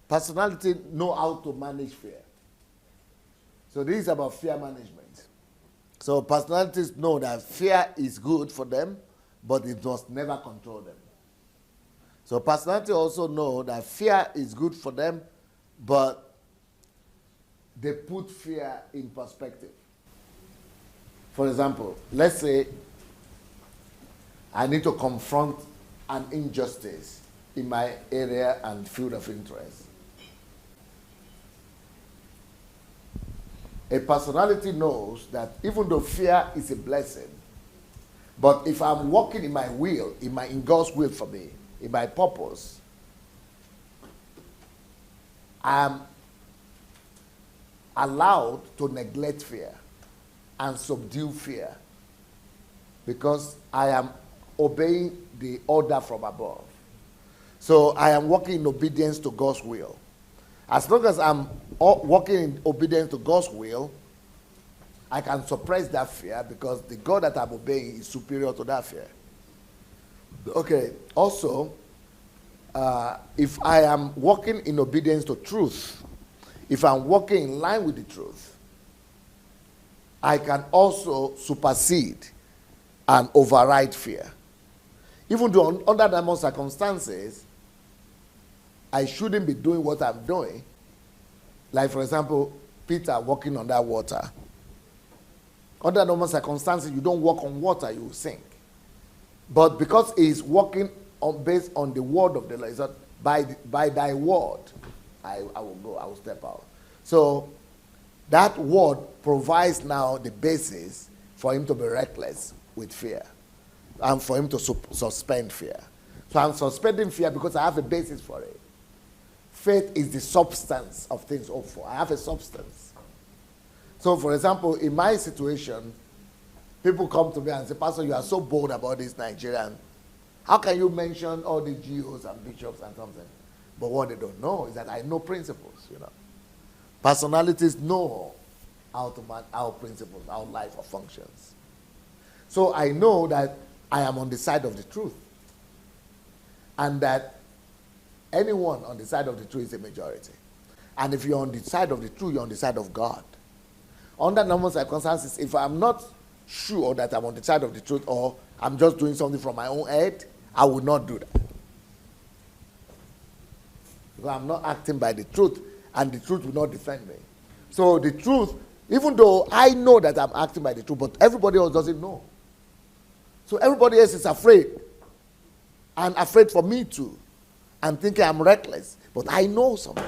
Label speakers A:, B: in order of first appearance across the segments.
A: Personality know how to manage fear. So this is about fear management. So personalities know that fear is good for them, but it must never control them. So personality also know that fear is good for them, but they put fear in perspective. For example, let's say I need to confront an injustice in my area and field of interest. A personality knows that even though fear is a blessing, but if I'm walking in my will, in God's will for me, in my purpose, I'm allowed to neglect fear and subdue fear because I am obeying the order from above. So I am walking in obedience to God's will. As long as I'm walking in obedience to God's will, I can suppress that fear because the God that I'm obeying is superior to that fear. Okay, also, if I am walking in obedience to truth, if I'm walking in line with the truth, I can also supersede and override fear. Even though under normal circumstances, I shouldn't be doing what I'm doing. Like, for example, Peter walking on that water. Under normal circumstances, you don't walk on water, you will sink. But because he's walking based on the word of the Lord, so by thy word, I will go, I will step out. So that word provides now the basis for him to be reckless with fear and for him to suspend fear. So I'm suspending fear because I have a basis for it. Faith is the substance of things hoped for. I have a substance. So, for example, in my situation, people come to me and say, Pastor, you are so bold about this Nigerian. How can you mention all the GOs and bishops and something? But what they don't know is that I know principles, Personalities know how principles, how life functions. So I know that I am on the side of the truth. And that anyone on the side of the truth is a majority. And if you're on the side of the truth, you're on the side of God. Under normal circumstances, if I'm not sure that I'm on the side of the truth or I'm just doing something from my own head, I will not do that. Because I'm not acting by the truth, and the truth will not defend me. So the truth, even though I know that I'm acting by the truth, but everybody else doesn't know. So everybody else is afraid. And afraid for me too. I'm thinking I'm reckless, but I know something.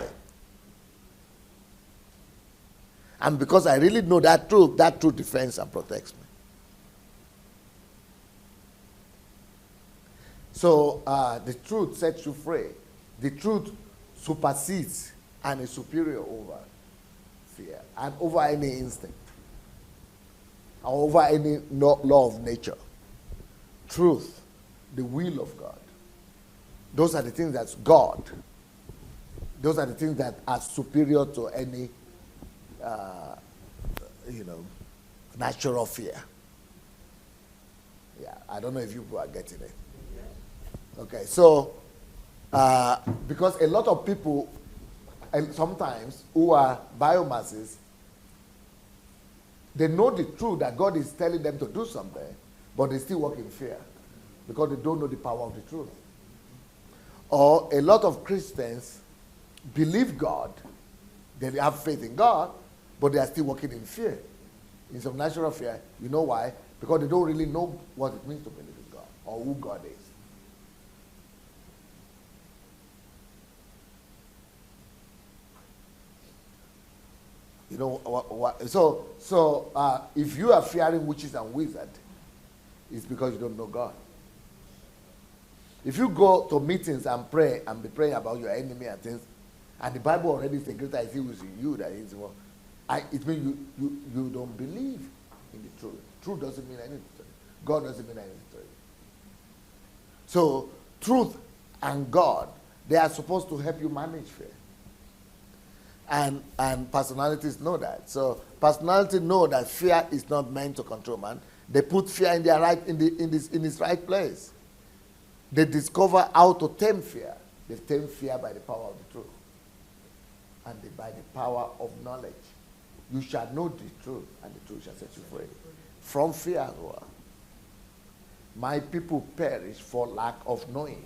A: And because I really know that truth defends and protects me. So the truth sets you free. The truth supersedes and is superior over fear and over any instinct or over any law of nature. Truth, the will of God. Those are the things that's God. Those are the things that are superior to any, natural fear. Yeah, I don't know if you people are getting it. Okay, so because a lot of people, sometimes who are biomasses, they know the truth that God is telling them to do something, but they still walk in fear because they don't know the power of the truth. Or a lot of Christians believe God, they have faith in God, but they are still walking in fear, in some natural fear. You know why? Because they don't really know what it means to believe in God or who God is. You know, so if you are fearing witches and wizards, it's because you don't know God. If you go to meetings and pray and be praying about your enemy and things, and the Bible already says greater is he who is in you than he is in the world, it means you don't believe in the truth. Truth doesn't mean anything to you. God doesn't mean anything to you. So truth and God, they are supposed to help you manage fear. And personalities know that. So personality know that fear is not meant to control man. They put fear in its right place. They discover how to tame fear. They tame fear by the power of the truth. And by the power of knowledge. You shall know the truth, and the truth shall set you free. From fear as well. My people perish for lack of knowing,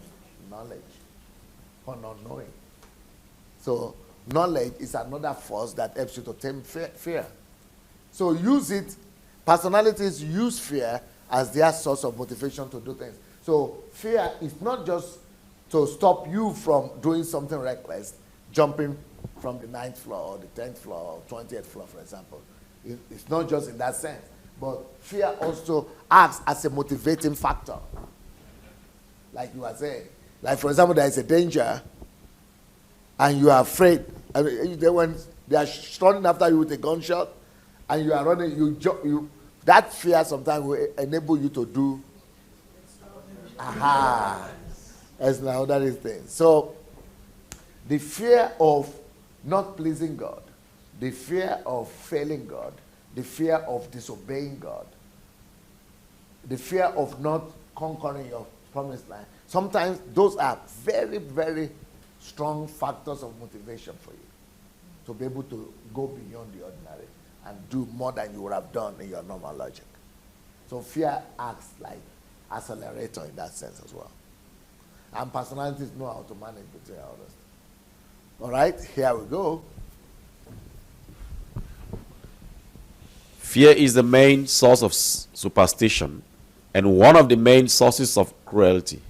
A: knowledge, or not knowing. So knowledge is another force that helps you to tame fear. So use it. Personalities use fear as their source of motivation to do things. So fear is not just to stop you from doing something reckless, jumping from the 9th floor or the 10th floor or 20th floor, for example. It's not just in that sense. But fear also acts as a motivating factor. Like you are saying. Like, for example, there is a danger and you are afraid. And when they are running after you with a gunshot and you are running, that fear sometimes will enable you to do. That's now that is thing. So the fear of not pleasing God, the fear of failing God, the fear of disobeying God, the fear of not conquering your promised land. Sometimes those are very, very strong factors of motivation for you to be able to go beyond the ordinary and do more than you would have done in your normal logic. So fear acts like accelerator in that sense as well. And personalities know how to manage between all this. All right, here we go.
B: Fear is the main source of superstition and one of the main sources of cruelty.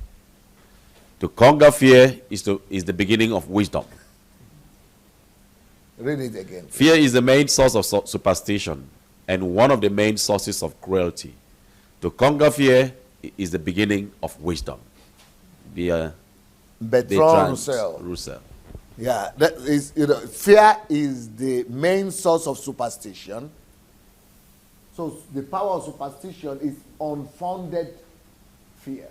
B: To conquer fear is the beginning of wisdom.
A: Read it again.
B: Fear is the main source of superstition and one of the main sources of cruelty. To conquer fear is the beginning of wisdom.
A: Bertrand Russell. Yeah, that is, fear is the main source of superstition. So the power of superstition is unfounded fear.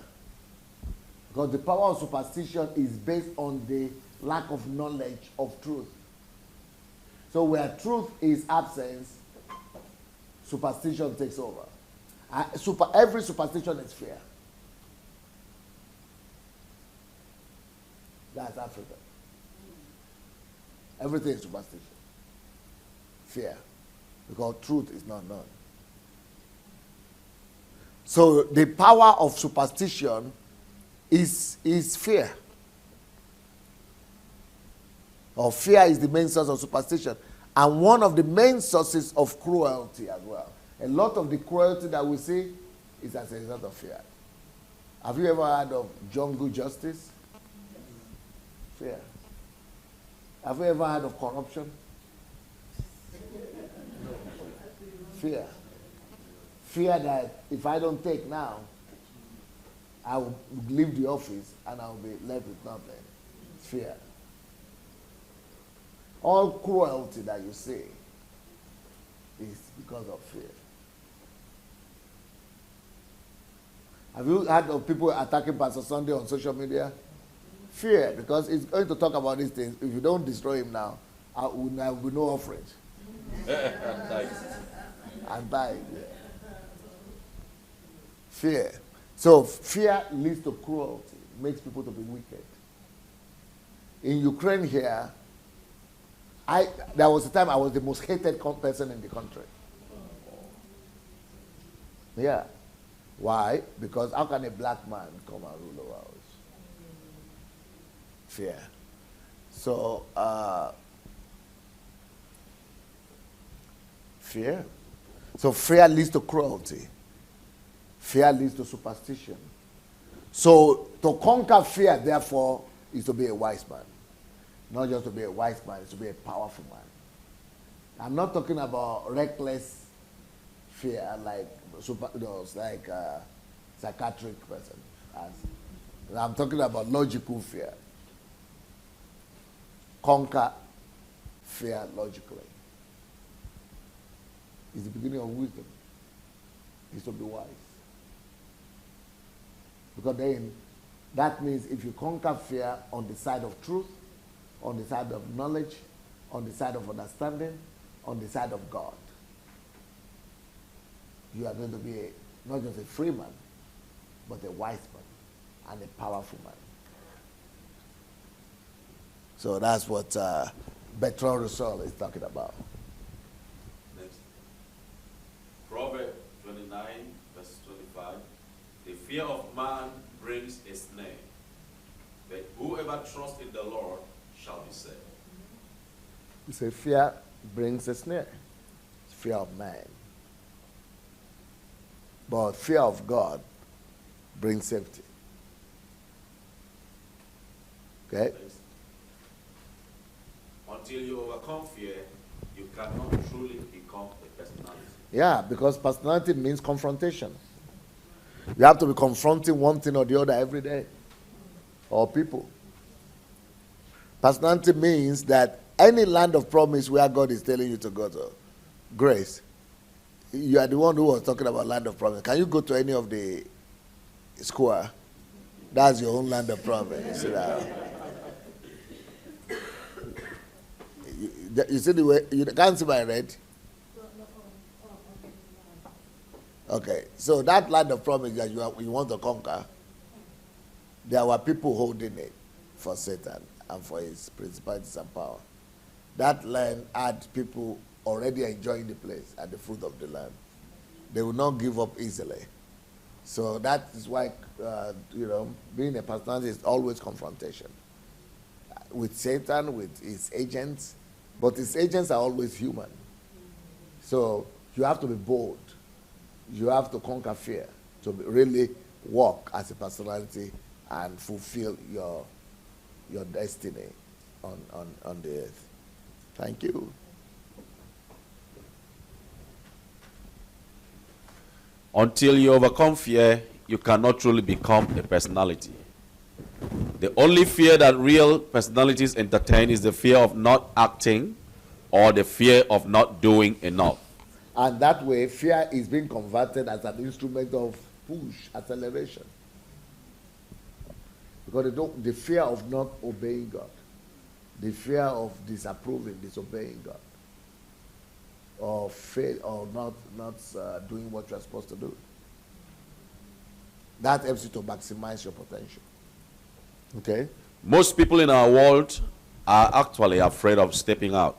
A: Because the power of superstition is based on the lack of knowledge of truth. So where truth is absence, superstition takes over. Every superstition is fear. That's Africa. Everything is superstition. Fear. Because truth is not known. So the power of superstition is fear. Or fear is the main source of superstition. And one of the main sources of cruelty as well. A lot of the cruelty that we see is as a result of fear. Have you ever heard of jungle justice? Fear. Have you ever heard of corruption? Fear. Fear that if I don't take now, I will leave the office and I will be left with nothing. Fear. All cruelty that you see is because of fear. Have you heard of people attacking Pastor Sunday on social media? Fear, because he's going to talk about these things. If you don't destroy him now, there will be no offering. And die. Yeah. Fear. So fear leads to cruelty, makes people to be wicked. In Ukraine here, there was a time I was the most hated person in the country. Yeah. Why? Because how can a black man come and rule the world? Fear. So, fear. So fear leads to cruelty. Fear leads to superstition. So to conquer fear, therefore, is to be a wise man. Not just to be a wise man, it's to be a powerful man. I'm not talking about reckless fear like psychiatric person. I'm talking about logical fear. Conquer fear logically. It's the beginning of wisdom. Is to be wise. Because then that means if you conquer fear on the side of truth, on the side of knowledge, on the side of understanding, on the side of God, you are going to be not just a free man, but a wise man and a powerful man. So that's what Bertrand Russell is talking about.
B: Next. Proverbs 29, verse 25. The fear of man brings a snare, but whoever trusts in the Lord shall be saved.
A: You say fear brings a snare. It's fear of man. But fear of God brings safety. Okay?
B: Until you overcome fear, you cannot truly become a personality.
A: Yeah, because personality means confrontation. You have to be confronting one thing or the other every day. Or people. Personality means that any land of promise where God is telling you to go to, grace, you are the one who was talking about land of promise. Can you go to any of the square? That's your own land of promise. You see the way, you can't see my red? Okay, so that land of promise that you want to conquer, there were people holding it for Satan and for his principalities and power. That land had people already enjoying the place and the fruit of the land. They will not give up easily. So that is why, being a personality is always confrontation. With Satan, with his agents, but his agents are always human. So you have to be bold. You have to conquer fear to really walk as a personality and fulfill your destiny on the earth. Thank you.
B: Until you overcome fear, you cannot truly become a personality. The only fear that real personalities entertain is the fear of not acting or the fear of not doing enough.
A: And that way, fear is being converted as an instrument of push, acceleration. Because the fear of not obeying God, the fear of disapproving, disobeying God, or fail, or not doing what you are supposed to do. That helps you to maximize your potential. Okay?
B: Most people in our world are actually afraid of stepping out,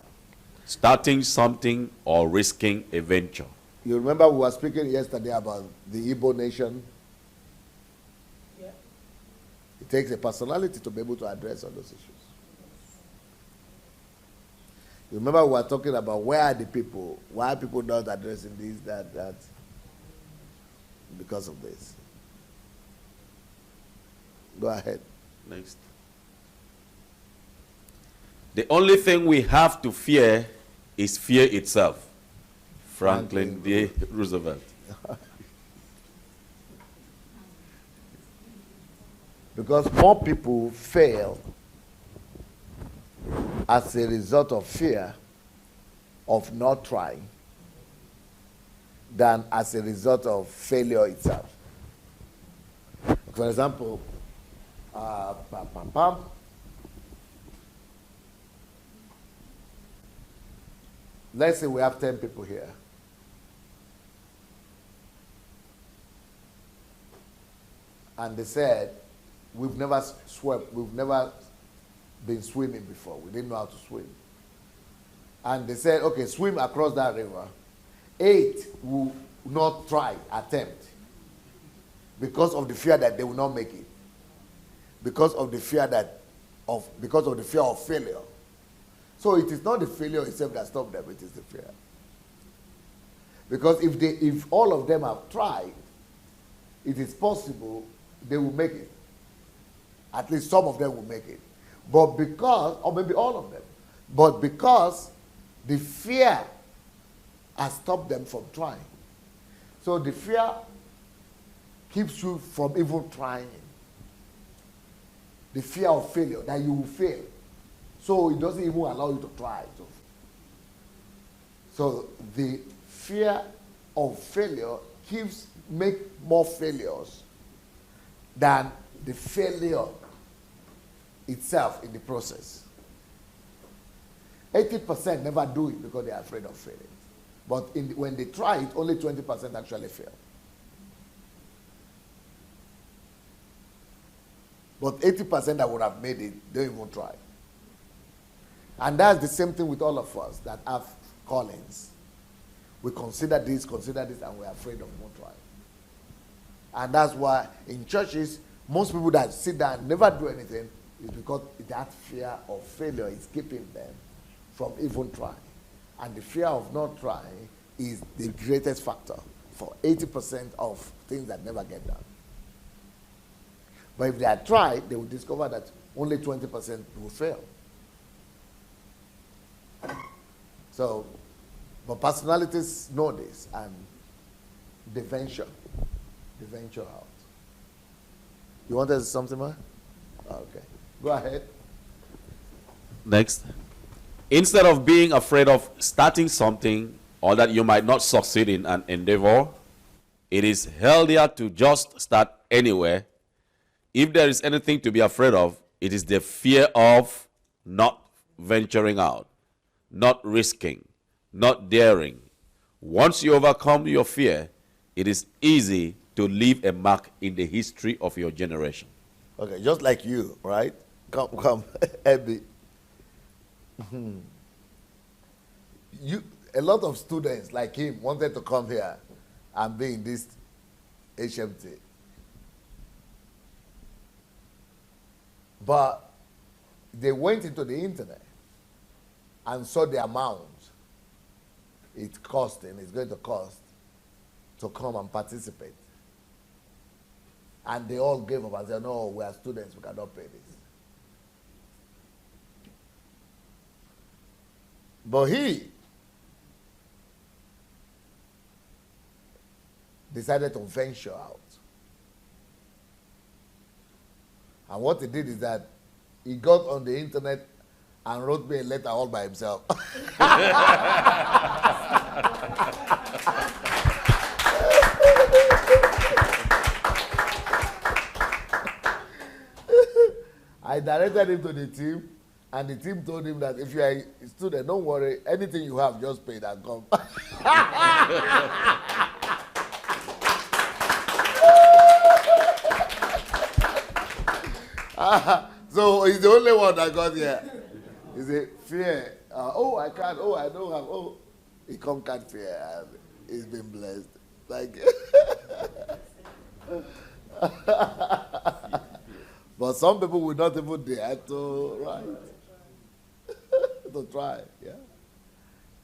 B: starting something, or risking a venture.
A: You remember we were speaking yesterday about the Igbo nation? Yeah. It takes a personality to be able to address all those issues. You remember we were talking about where are the people, why are people not addressing this, that, because of this. Go ahead.
B: Next. The only thing we have to fear is fear itself. Franklin D. Roosevelt.
A: Because more people fail as a result of fear of not trying than as a result of failure itself. For example, let's say we have 10 people here. And they said, we've never been swimming before. We didn't know how to swim. And they said, okay, swim across that river. 8 will not try, attempt. Because of the fear that they will not make it. Because of the fear of failure. So it is not the failure itself that stopped them, it is the fear. Because if all of them have tried, it is possible they will make it. At least some of them will make it. But because, or maybe all of them, but because the fear has stopped them from trying. So the fear keeps you from even trying. The fear of failure, that you will fail. So it doesn't even allow you to try. So the fear of failure make more failures than the failure itself in the process. 80% never do it because they are afraid of failing. But when they try it, only 20% actually fail. But 80% that would have made it, don't even try. And that's the same thing with all of us that have callings. We consider this, and we're afraid of not trying. And that's why in churches, most people that sit down and never do anything is because that fear of failure is keeping them from even trying. And the fear of not trying is the greatest factor for 80% of things that never get done. But if they had tried, they would discover that only 20% will fail. So, but personalities know this, and they venture out. You wanted something more? Okay. Go ahead.
B: Next. Instead of being afraid of starting something or that you might not succeed in an endeavor, it is healthier to just start anywhere. If there is anything to be afraid of, it is the fear of not venturing out, not risking, not daring. Once you overcome your fear, it is easy to leave a mark in the history of your generation.
A: Okay, just like you, right? Come, Abby. A lot of students like him wanted to come here and be in this HMT. But they went into the internet and saw the amount it's going to cost to come and participate. And they all gave up and said, no, we are students, we cannot pay this. But he decided to venture out. And what he did is that he got on the internet and wrote me a letter all by himself. I directed him to the team, and the team told him that if you are a student, don't worry, anything you have, just pay it and come. So he's the only one that got here. He said, fear. I can't. I don't have. He conquered fear, and he's been blessed. Like, but some people will not even dare to to try. Yeah.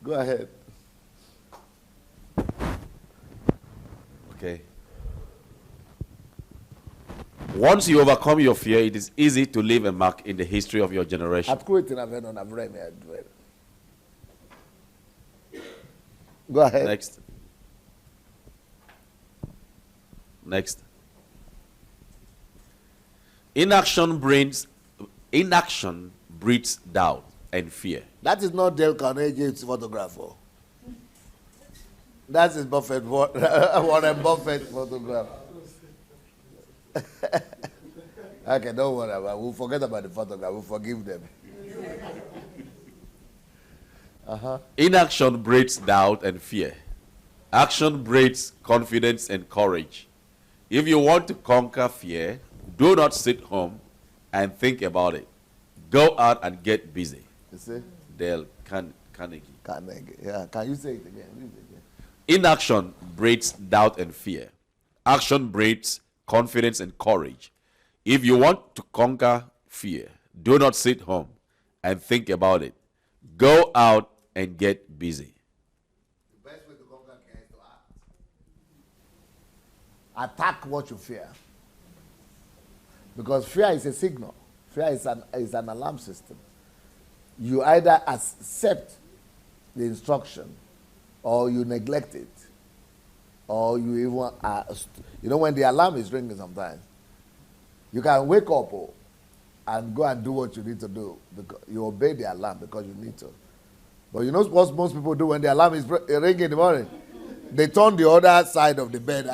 A: Go ahead.
B: Okay. Once you overcome your fear, it is easy to leave a mark in the history of your generation.
A: Go ahead.
B: Next. Inaction breeds doubt and fear.
A: That is not Dale Carnegie's photographer. That is Warren Buffett photograph. Okay, don't worry about it. We'll forget about the photograph. We'll forgive them.
B: Inaction breeds doubt and fear. Action breeds confidence and courage. If you want to conquer fear, do not sit home and think about it. Go out and get busy.
A: You see?
B: Dale Carnegie.
A: Yeah. Can you say it again?
B: Inaction breeds doubt and fear. Action breeds confidence and courage. If you want to conquer fear, do not sit home and think about it. Go out and get busy.
A: The best way to conquer fear is to act. Attack what you fear. Because fear is a signal. Fear is an alarm system. You either accept the instruction or you neglect it. Or you even, when the alarm is ringing sometimes, you can wake up and go and do what you need to do. Because you obey the alarm because you need to. But you know what most people do when the alarm is ringing in the morning? They turn the other side of the bed.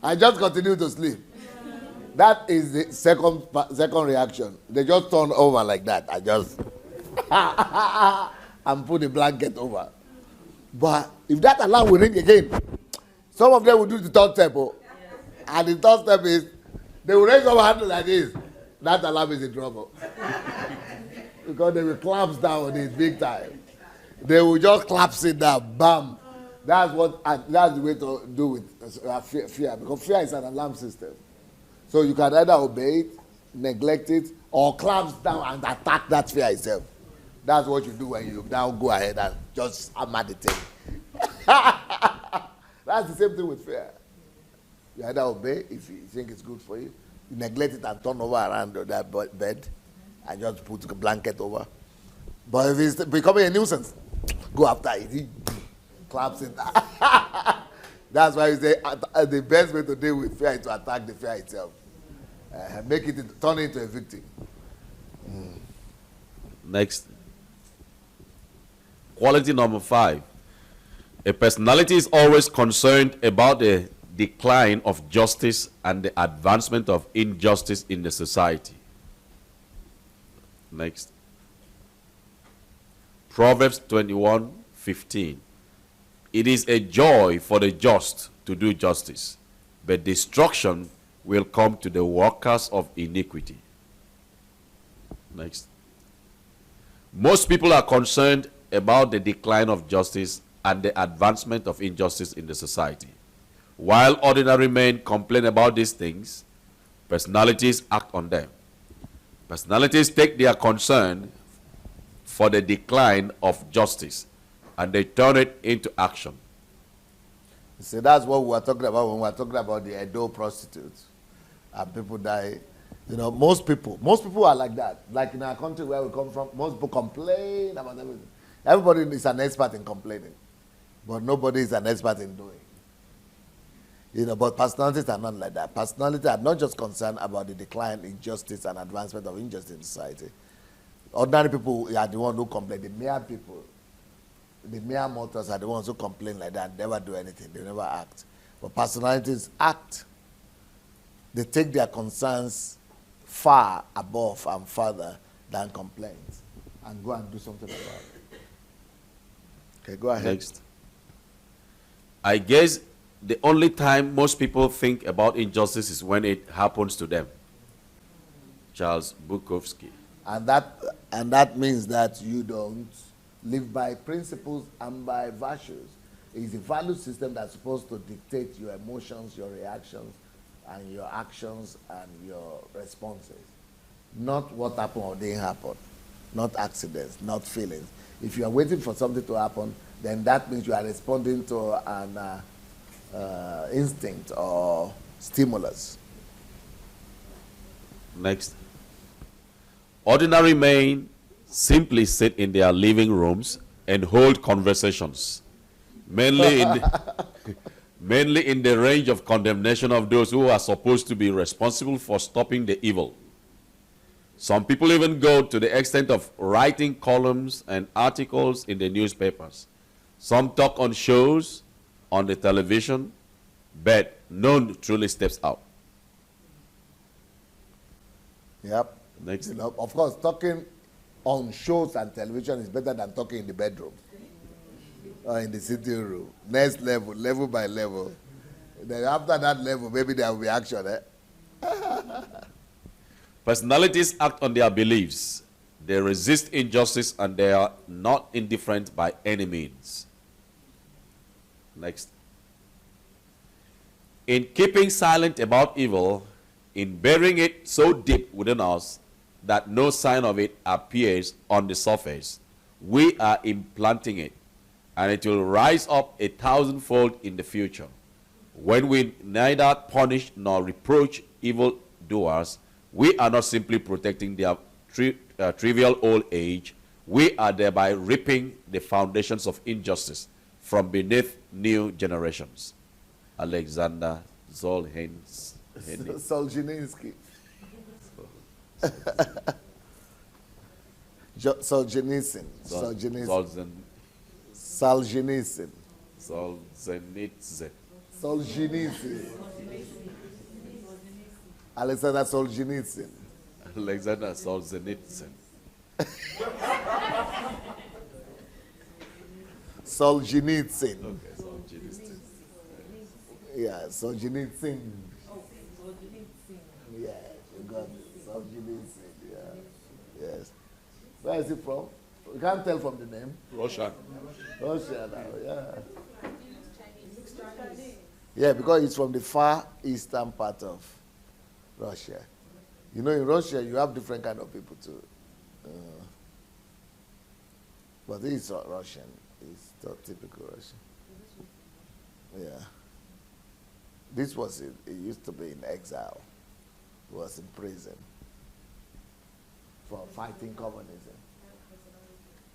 A: I just continue to sleep. That is the second reaction. They just turn over like that. I just and put the blanket over. But if that alarm will ring again, some of them will do the third step. Oh, and the third step is they will raise up hand like this. That alarm is in trouble. Because they will collapse down on it big time. They will just collapse it down, bam. That's the way to do with fear, because fear is an alarm system. So you can either obey it, neglect it, or collapse down and attack that fear itself. That's what you do when you now go ahead and just hammer the thing. That's the same thing with fear. You either obey if you think it's good for you, you neglect it and turn over around that bed and just put a blanket over. But if it's becoming a nuisance, go after it. Collapse it. That's why you say the best way to deal with fear is to attack the fear itself. Turn it into a victim.
B: Next. Quality number 5. A personality is always concerned about the decline of justice and the advancement of injustice in the society. Next. Proverbs 21:15. It is a joy for the just to do justice, but destruction will come to the workers of iniquity. Next. Most people are concerned about the decline of justice and the advancement of injustice in the society. While ordinary men complain about these things, personalities act on them. Personalities take their concern for the decline of justice and they turn it into action.
A: See, that's what we were talking about when we were talking about the Edo prostitutes. And people die. You know, most people are like that. Like in our country where we come from, most people complain about everything. Everybody is an expert in complaining, but nobody is an expert in doing. You know, but personalities are not like that. Personalities are not just concerned about the decline in justice and advancement of injustice in society. Ordinary people are the ones who complain. The mere people, the mere mortals are the ones who complain like that, never do anything, they never act. But personalities act. They take their concerns far above and further than complaints and go and do something about it. Okay, go ahead.
B: Next. I guess the only time most people think about injustice is when it happens to them. Charles Bukowski.
A: And that means that you don't live by principles and by virtues. It's a value system that's supposed to dictate your emotions, your reactions, and your actions and your responses. Not what happened or didn't happen. Not accidents, not feelings. If you are waiting for something to happen, then that means you are responding to an instinct or stimulus.
B: Next. Ordinary men simply sit in their living rooms and hold conversations, mainly in the range of condemnation of those who are supposed to be responsible for stopping the evil. Some people even go to the extent of writing columns and articles in the newspapers. Some talk on shows, on the television, but none truly steps out.
A: Yep.
B: Next.
A: You know, of course, talking on shows and television is better than talking in the bedroom or in the sitting room. Next level, level by level. Then after that level, maybe there will be action.
B: Personalities act on their beliefs. They resist injustice and they are not indifferent by any means. Next. In keeping silent about evil, in burying it so deep within us that no sign of it appears on the surface, we are implanting it, and it will rise up 1,000-fold in the future. When we neither punish nor reproach evildoers, we are not simply protecting their trivial old age, we are thereby ripping the foundations of injustice from beneath new generations. Alexander Solzhenitsyn.
A: Solzhenitsyn. Solzhenitsyn. Solzhenitsyn. Alexander Solzhenitsyn.
B: Alexander Solzhenitsyn.
A: Solzhenitsyn.
B: Okay, Solzhenitsyn.
A: Yeah, Solzhenitsyn. Yeah, you got it. Solzhenitsyn. Yeah. Yes. Where is he from? You can't tell from the name.
B: Russian.
A: Russia now, yeah. Yeah, because it's from the far eastern part of Russia. You know, in Russia, you have different kind of people too. But this is not Russian. It's not typical Russian. Yeah. This was it. It used to be in exile. It was in prison for fighting communism.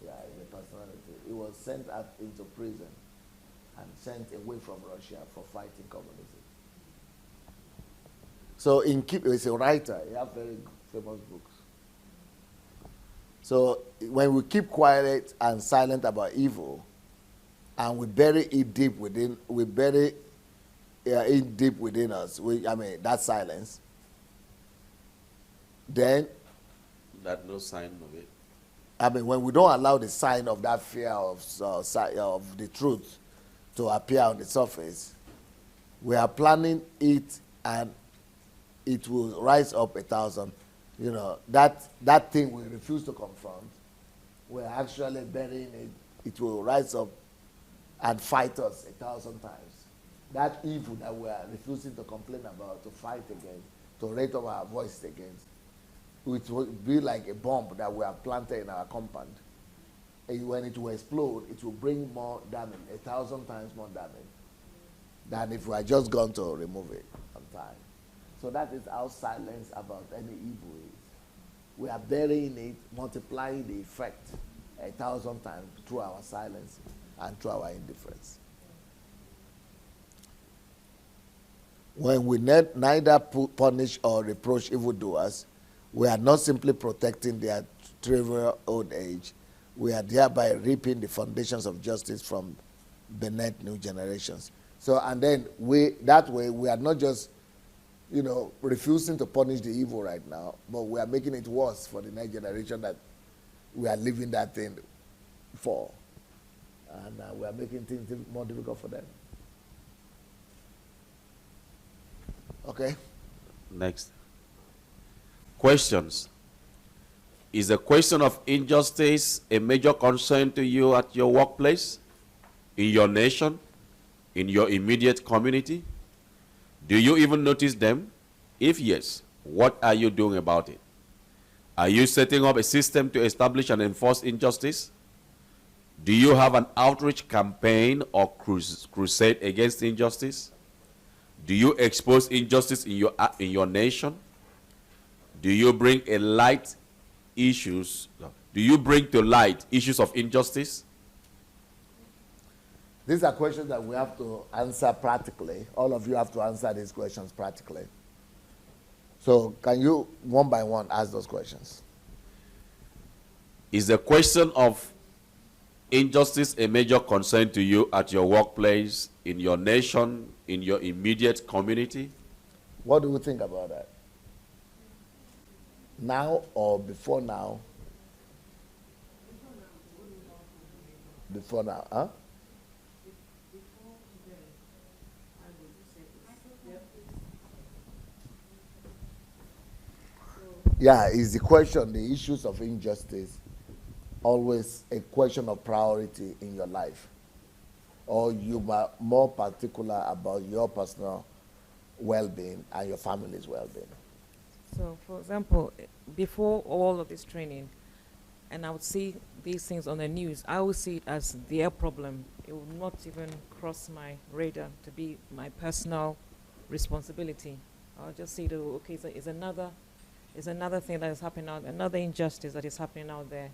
A: Yeah, the personality. He was sent out into prison and sent away from Russia for fighting communism. So he's a writer. He has very famous books. So when we keep quiet and silent about evil, and we bury it deep within, it deep within us. That silence. Then,
B: that no sign of it.
A: When we don't allow the sign of that fear of the truth to appear on the surface, we are planning it, and it will rise up 1,000. You know, that thing we refuse to confront, we're actually burying it. It will rise up and fight us 1,000 times. That evil that we are refusing to complain about, to fight against, to raise up our voice against, it will be like a bomb that we have planted in our compound. And when it will explode, it will bring more damage, 1,000 times more damage, than if we had just gone to remove it on time. So that is how silence about any evil is. We are burying it, multiplying the effect 1,000 times through our silence and through our indifference. When we neither punish or reproach evildoers, we are not simply protecting their trivial old age. We are thereby reaping the foundations of justice from beneath new generations. So, and then that way we are not just, refusing to punish the evil right now, but we are making it worse for the next generation that we are leaving that thing for. And we are making things more difficult for them. Okay?
B: Next. Questions. Is the question of injustice a major concern to you at your workplace, in your nation, in your immediate community? Do you even notice them? If yes, what are you doing about it? Are you setting up a system to establish and enforce injustice? Do you have an outreach campaign or crusade against injustice? Do you expose injustice in your nation? Do you bring to light issues of injustice?
A: These are questions that we have to answer practically. All of you have to answer these questions practically. So can you, one by one, ask those questions?
B: Is the question of injustice a major concern to you at your workplace, in your nation, in your immediate community?
A: What do you think about that? Now or before now? Before now, huh? Yeah, is the question, the issues of injustice, always a question of priority in your life? Or you are more particular about your personal well-being and your family's well-being?
C: So, for example, before all of this training, and I would see these things on the news, I would see it as their problem. It would not even cross my radar to be my personal responsibility. I'll just see okay, so it's another thing that is happening out, another injustice that is happening out there.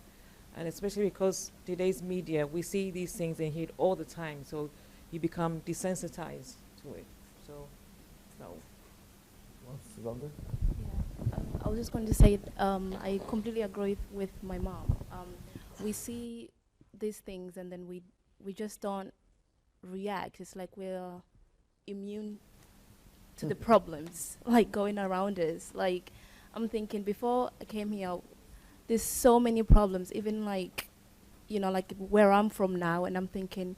C: And especially because today's media, we see these things and hear it all the time, so you become desensitized to it. So, no.
A: What's something?
D: Yeah. I was just going to say, I completely agree with my mom. We see these things and then we just don't react. It's like we're immune to the problems like going around us. Like I'm thinking before I came here, there's so many problems, even like, you know, like where I'm from now, and I'm thinking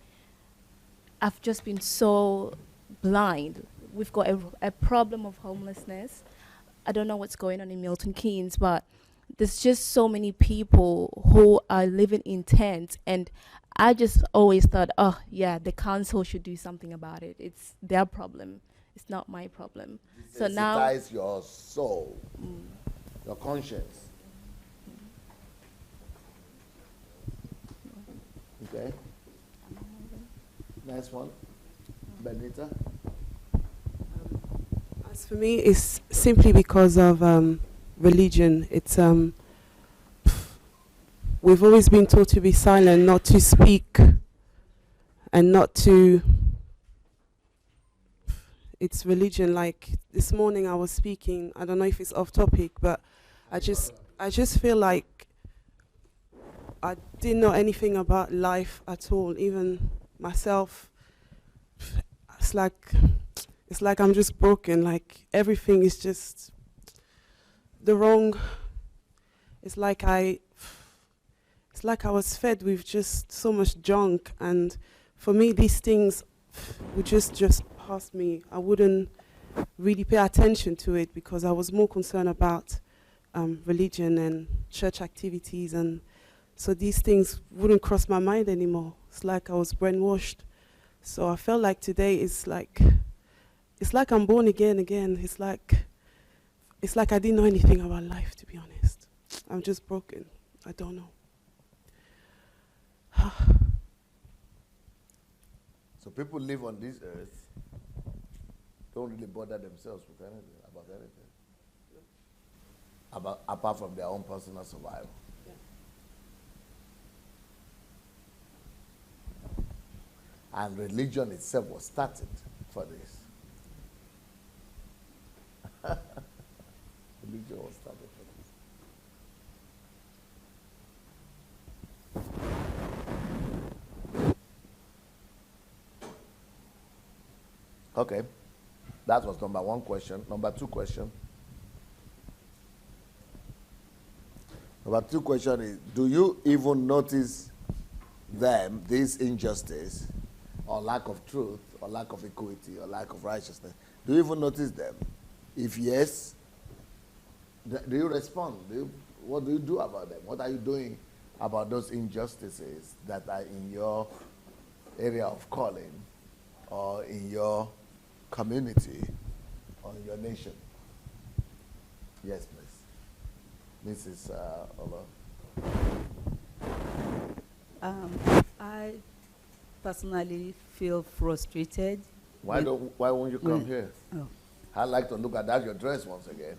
D: I've just been so blind. We've got a problem of homelessness. I don't know what's going on in Milton Keynes, but there's just so many people who are living in tents, and I just always thought, oh yeah, the council should do something about it. It's their problem. It's not my problem. So now,
A: sensitize your soul, your conscience. Okay. Next one, Benita.
E: As for me, it's simply because of religion. It's we've always been taught to be silent, not to speak, and not to. It's religion. Like this morning, I was speaking. I don't know if it's off topic, but I just feel like I didn't know anything about life at all. Even myself, it's like I'm just broken. Like everything is just the wrong. It's like I was fed with just so much junk, and for me, these things would just pass me. I wouldn't really pay attention to it because I was more concerned about religion and church activities, and so these things wouldn't cross my mind anymore. It's like I was brainwashed. So I felt like today it's like I'm born again. It's like I didn't know anything about life, to be honest. I'm just broken. I don't know.
A: So people live on this earth, don't really bother themselves with anything, apart from their own personal survival. And religion itself was started for this. Religion was started for this. Okay, that was number one question. Number two question. Number two question is, do you even notice them, this injustice, or lack of truth, or lack of equity, or lack of righteousness? Do you even notice them? If yes, do you respond? What do you do about them? What are you doing about those injustices that are in your area of calling, or in your community, or in your nation? Yes, please. Mrs. Ola.
F: I personally feel frustrated.
A: Why won't you come here?
F: Oh.
A: I'd like to look at that, your dress once again.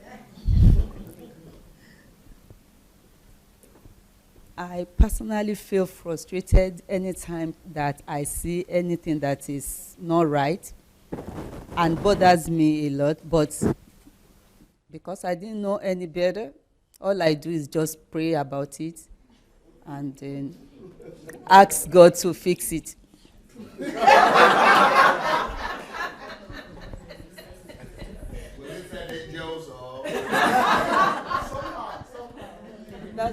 F: I personally feel frustrated anytime that I see anything that is not right and bothers me a lot. But because I didn't know any better, all I do is just pray about it and then ask God to fix it.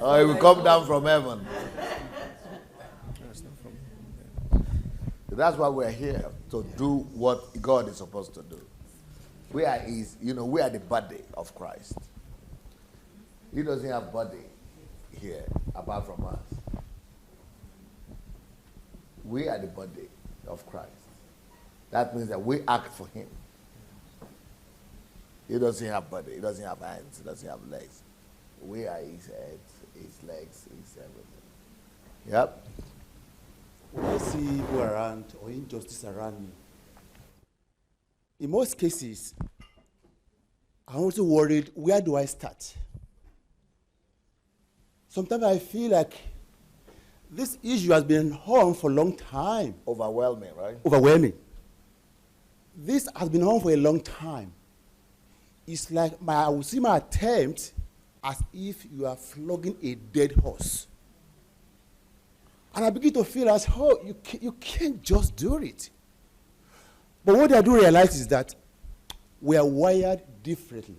A: Or it will come down from heaven. That's why we're here, to do what God is supposed to do. We are the body of Christ. He doesn't have body here apart from us. We are the body of Christ. That means that we act for him. He doesn't have body. He doesn't have hands. He doesn't have legs. We are his heads, his legs, his everything. Yep.
G: When I see evil around or injustice around me, in most cases, I'm also worried, where do I start? Sometimes I feel like this issue has been on for a long time.
A: Overwhelming, right?
G: Overwhelming. This has been on for a long time. It's like I will see my attempt as if you are flogging a dead horse. And I begin to feel as, oh, you can't just do it. But what I do realize is that we are wired differently.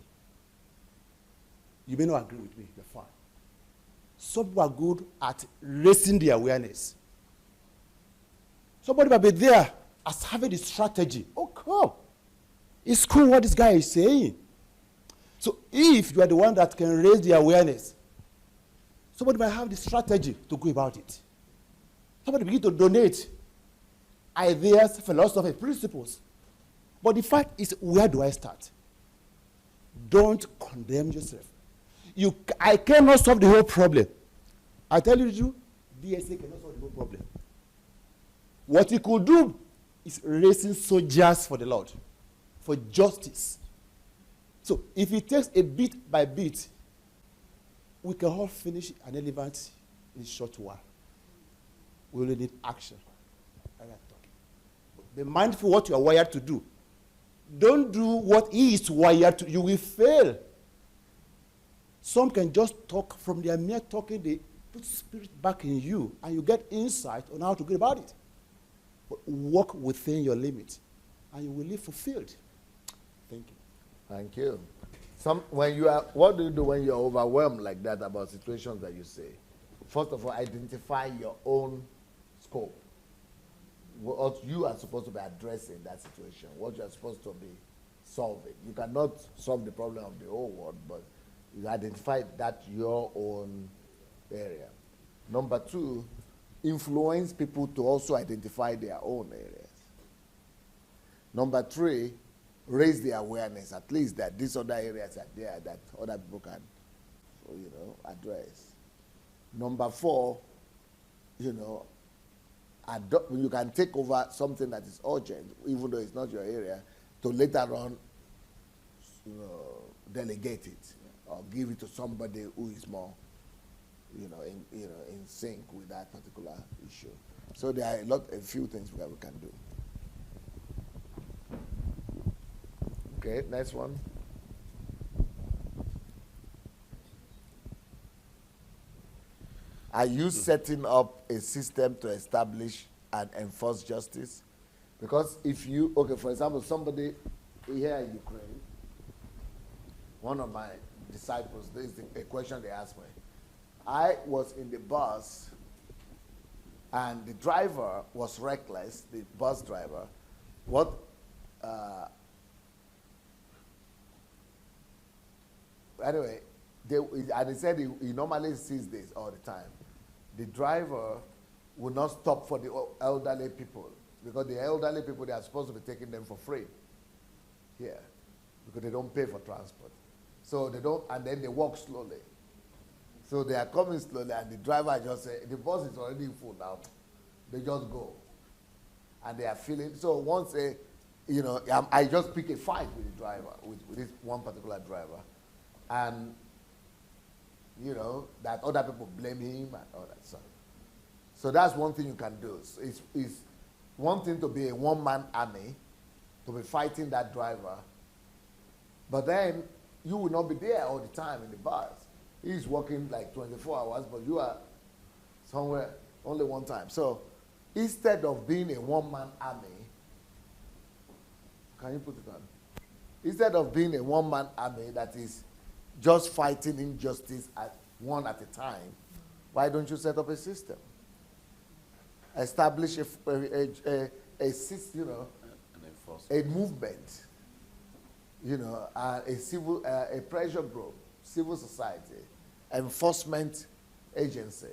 G: You may not agree with me, you're fine. Some people are good at raising the awareness. Somebody might be there as having the strategy. Oh, come. It's cool what this guy is saying. So if you are the one that can raise the awareness, somebody might have the strategy to go about it. Somebody begin to donate ideas, philosophy, principles. But the fact is, where do I start? Don't condemn yourself. I cannot solve the whole problem. I tell you, DSA cannot solve the whole problem. What he could do is raising soldiers for the Lord, for justice. So if it takes a bit by bit, we can all finish an elephant in a short while. We only need action. Be mindful what you are wired to do. Don't do what he is wired to. You will fail. Some can just talk. From their mere talking, they put spirit back in you, and you get insight on how to go about it. But walk within your limits, and you will live fulfilled. Thank you.
A: Thank you. What do you do when you're overwhelmed like that about situations that you say? First of all, identify your own scope. What you are supposed to be addressing that situation, what you are supposed to be solving. You cannot solve the problem of the whole world, but you identify that your own area. Number two, influence people to also identify their own areas. Number three, raise the awareness, at least that these other areas are there that other people can, address. Number four, you can take over something that is urgent, even though it's not your area, to later on, delegate it or give it to somebody who is more, in sync with that particular issue. So there are a few things that we can do. Okay, next one. Are you setting up a system to establish and enforce justice? Because for example, somebody here in Ukraine, one of my disciples, this is a question they asked me. I was in the bus, and the driver was reckless, the bus driver. Anyway, he said he normally sees this all the time. The driver will not stop for the elderly people, because the elderly people, they are supposed to be taking them for free here, because they don't pay for transport. So they don't, and then they walk slowly. So they are coming slowly, and the driver just say, the bus is already full now. They just go. And they are feeling, so once I just pick a fight with the driver, with this one particular driver. And, that other people blame him and all that stuff. So that's one thing you can do. It's one thing to be a one-man army, to be fighting that driver, but then you will not be there all the time in the bus. He's working like 24 hours, but you are somewhere only one time. So instead of being a one-man army, can you put it on? Instead of being a one-man army that is just fighting injustice one at a time, why don't you set up a system? Establish a system, a movement, a pressure group, civil society, enforcement agency.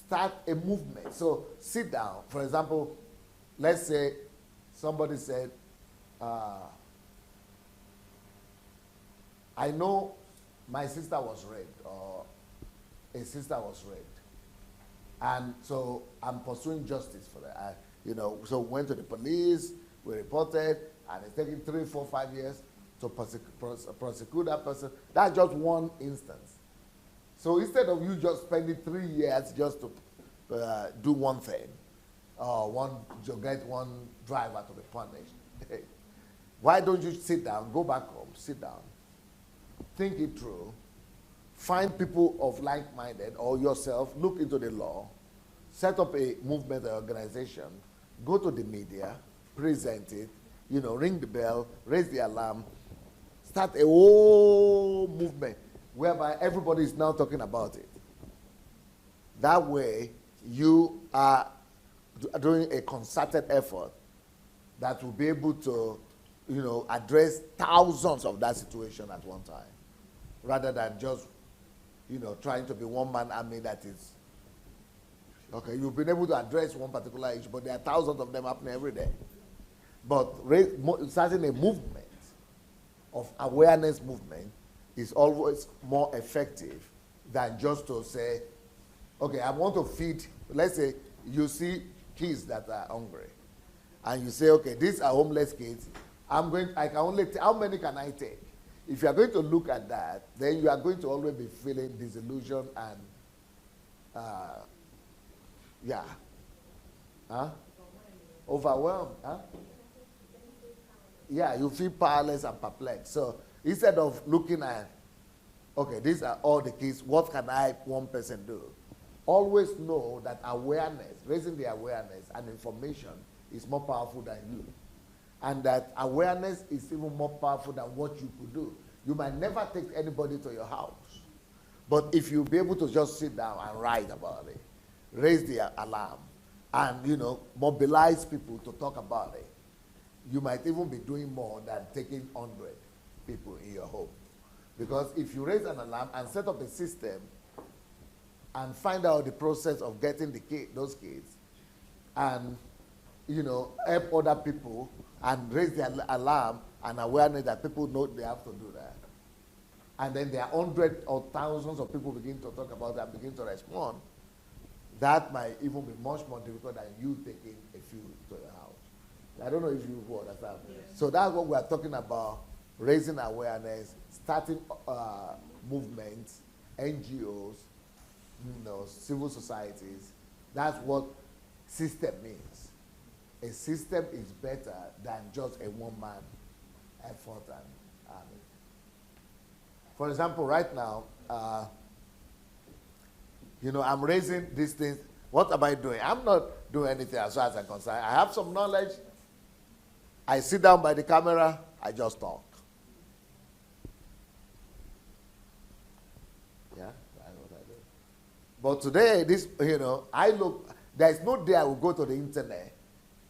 A: Start a movement. So sit down. For example, let's say somebody said, I know my sister was raped, or a sister was raped. And so I'm pursuing justice for that. So went to the police, we reported, and it's taking 3, 4, 5 years to prosecute that person. That's just one instance. So instead of you just spending 3 years just to do one thing, to get one driver to be punished, why don't you sit down, go back home, sit down, think it through, find people of like-minded or yourself, look into the law, set up a movement or organization, go to the media, present it, ring the bell, raise the alarm, start a whole movement whereby everybody is now talking about it. That way, you are doing a concerted effort that will be able to, address thousands of that situation at one time, rather than just, trying to be one-man army that is, okay, you've been able to address one particular issue, but there are thousands of them happening every day. But starting a movement of awareness movement is always more effective than just to say, okay, I want to feed, let's say you see kids that are hungry, and you say, okay, these are homeless kids, I can only, how many can I take? If you are going to look at that, then you are going to always be feeling disillusioned and, overwhelmed. Yeah, you feel powerless and perplexed. So instead of looking at, okay, these are all the kids, what can one person do? Always know that awareness, raising the awareness and information is more powerful than you. And that awareness is even more powerful than what you could do. You might never take anybody to your house. But if you be able to just sit down and write about it, raise the alarm, and mobilize people to talk about it, you might even be doing more than taking 100 people in your home. Because if you raise an alarm and set up a system and find out the process of getting those kids, and help other people and raise the alarm and awareness that people know they have to do that, and then there are hundreds or thousands of people begin to talk about it and begin to respond, that might even be much more difficult than you taking a few to your house. I don't know if you understand. Yes. So that's what we are talking about, raising awareness, starting movements, NGOs, civil societies. That's what system means. A system is better than just a one-man effort and army. For example, right now, I'm raising these things. What am I doing? I'm not doing anything as far as I'm concerned. I have some knowledge. I sit down by the camera. I just talk. Yeah, that's what I do. But today, there is no day I will go to the internet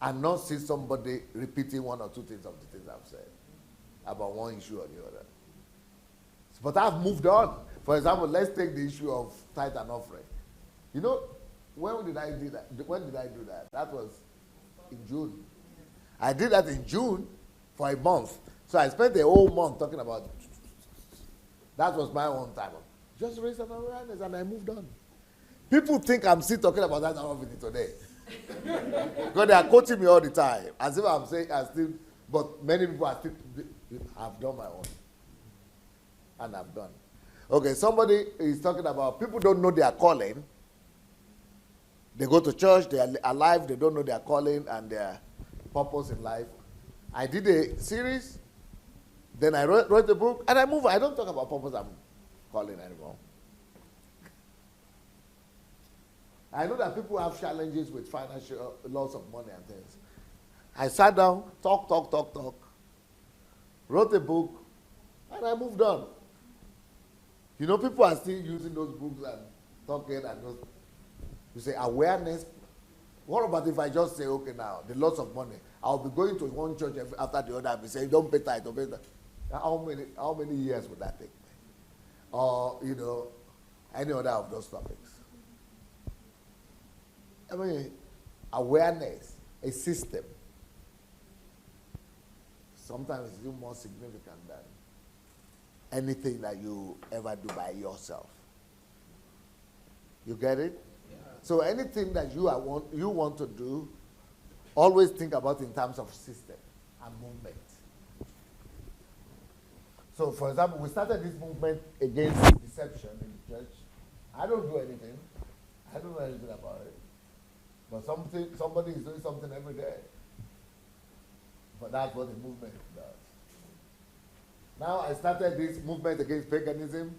A: and not see somebody repeating one or two things of the things I've said about one issue or the other. But I've moved on. For example, let's take the issue of tithe and offering. When did I do that? When did I do that? That was in June. I did that in June for a month. So I spent a whole month talking about it. That was my own time. Just raise an awareness and I moved on. People think I'm still talking about that already today. Because they are quoting me all the time. As if I'm saying but many people are still, I've done my own. And I've done. Okay, somebody is talking about people don't know their calling. They go to church, they are alive, they don't know their calling and their purpose in life. I did a series, then I wrote a book, and I move. I don't talk about purpose and calling anymore. I know that people have challenges with financial loss of money and things. I sat down, talk, wrote a book, and I moved on. People are still using those books and talking and those. You say awareness. What about if I just say, okay, now, the loss of money, I'll be going to one church after the other and be saying, don't pay tithe, don't pay tithe. How many years would that take me? Or, any other of those topics. I mean, awareness, a system, sometimes it's even more significant than anything that you ever do by yourself. You get it? Yeah. So anything that you want to do, always think about in terms of system and movement. So, for example, we started this movement against deception in the church. I don't do anything. I don't know anything about it. But somebody is doing something every day. But that's what the movement does. Now I started this movement against paganism.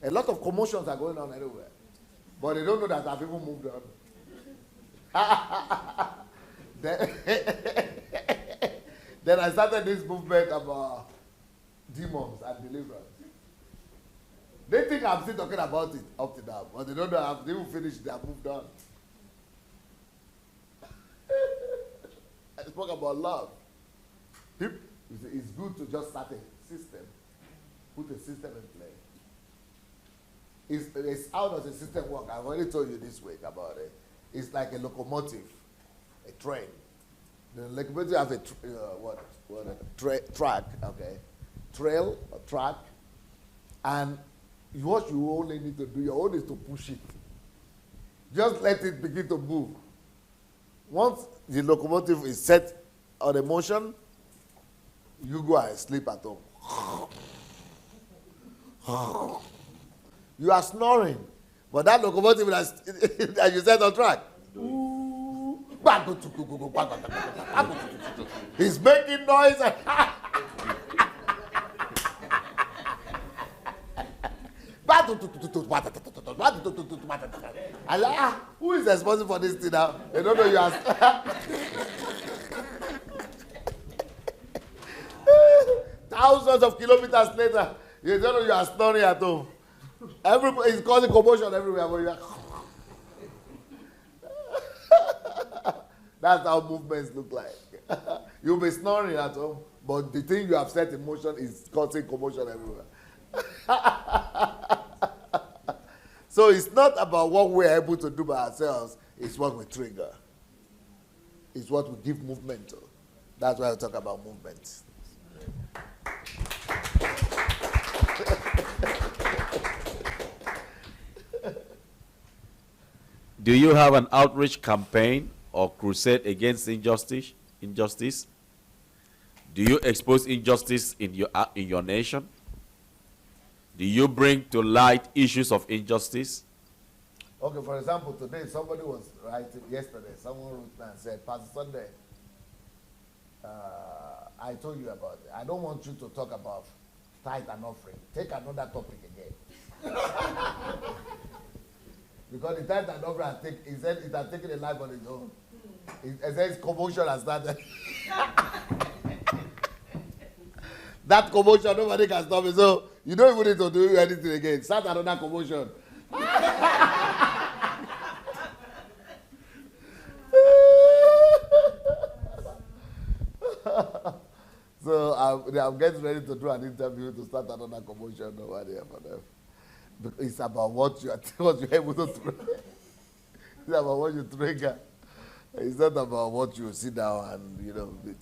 A: A lot of commotions are going on everywhere. But they don't know that I've even moved on. then, then I started this movement about demons and deliverance. They think I'm still talking about it up to now, but they don't know I've even finished it, I've moved on. I spoke about love. It's good to just start a system, put a system in play. It's how does the system work? I've already told you this week about it. It's like a locomotive, a train. The locomotive has a track, okay, trail or track, and what you only need to do, your own is to push it. Just let it begin to move. Once the locomotive is set on a motion, you go and sleep at home. You are snoring, but that locomotive that you set on track, he's making noise. Who is responsible for this thing now? They don't know you are. Thousands of kilometers later, you don't know you are snoring at home. Everybody is causing commotion everywhere. But you are that's how movements look like. You'll be snoring at home, but the thing you have set in motion is causing commotion everywhere. So it's not about what we're able to do by ourselves, it's what we trigger. It's what we give movement to. That's why I talk about movement.
B: Do you have an outreach campaign or crusade against injustice? Do you expose injustice in your nation? Do you bring to light issues of injustice?
A: Okay, for example, today somebody was writing, yesterday, someone wrote and said, Pastor Sunday, I told you about it. I don't want you to talk about tithe and offering. Take another topic again. Because the tithe and offering, he said it has taken a life on its own. He says commotion has started. That commotion, nobody can stop it. So you don't even need to do anything again. Start another commotion. So I'm getting ready to do an interview to start another commotion over there for them. It's about what you're able to trigger. It's about what you trigger. It's not about what you sit down and,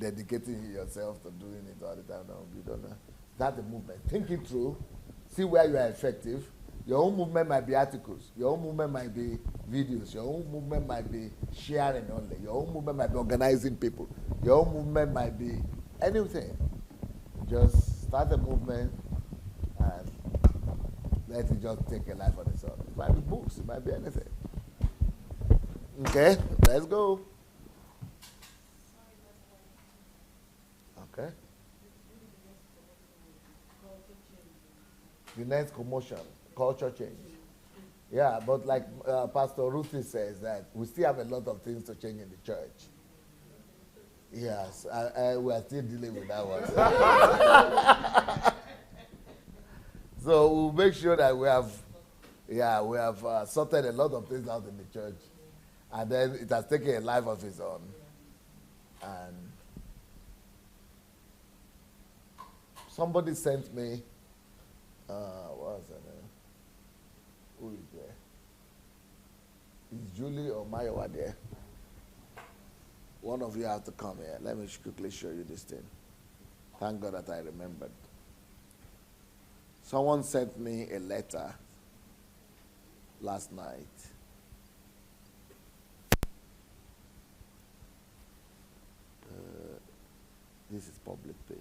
A: dedicating yourself to doing it all the time. No, you don't know. That's the movement. Think it through. See where you are effective. Your own movement might be articles. Your own movement might be videos. Your own movement might be sharing only. Your own movement might be organizing people. Your own movement might be anything. Just start a movement and let it just take a life on its own. It might be books. It might be anything. Okay, let's go. Okay. The next commotion, culture change. Yeah, but like Pastor Ruthie says that we still have a lot of things to change in the church. Yes, we are still dealing with that one. So we'll make sure that we have sorted a lot of things out in the church. And then it has taken a life of its own. And somebody sent me, what was her name? Who is there? Is Julie or Mayowa there? One of you have to come here. Let me quickly show you this thing. Thank God that I remembered. Someone sent me a letter last night. This is public page.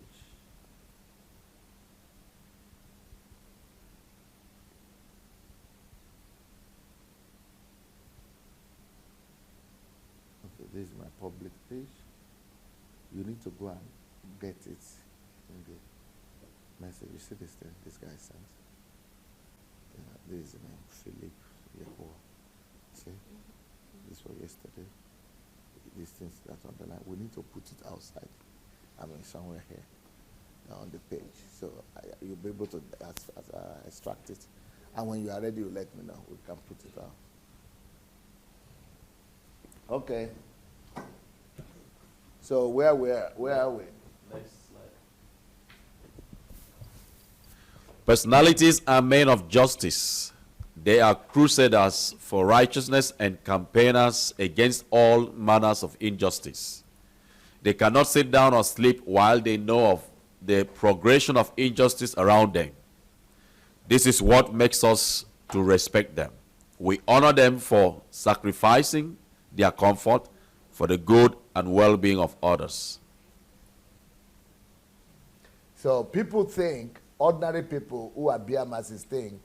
A: Okay, this is my public page. You need to go and get it in the message. You see this thing this guy sent? This is the name, Philip Yahweh. See? This was yesterday. These things that underline, we need to put it outside. I mean, somewhere here on the page. So you'll be able to extract it. And when you are ready, you let me know. We can put it out. Okay. So where are we?
B: Next slide. Personalities are men of justice. They are crusaders for righteousness and campaigners against all manners of injustice. They cannot sit down or sleep while they know of the progression of injustice around them. This is what makes us to respect them. We honor them for sacrificing their comfort for the good and well-being of others.
A: So people think, ordinary people who are beer masses think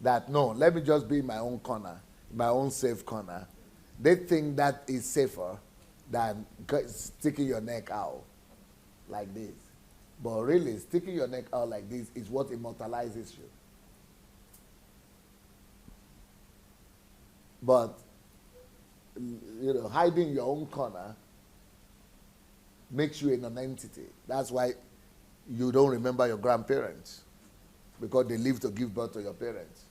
A: that, no, let me just be in my own corner, my own safe corner. They think that is safer than sticking your neck out like this. But really, sticking your neck out like this is what immortalizes you. But, you know, hiding your own corner makes you a non-entity. That's why you don't remember your grandparents, because they lived to give birth to your parents,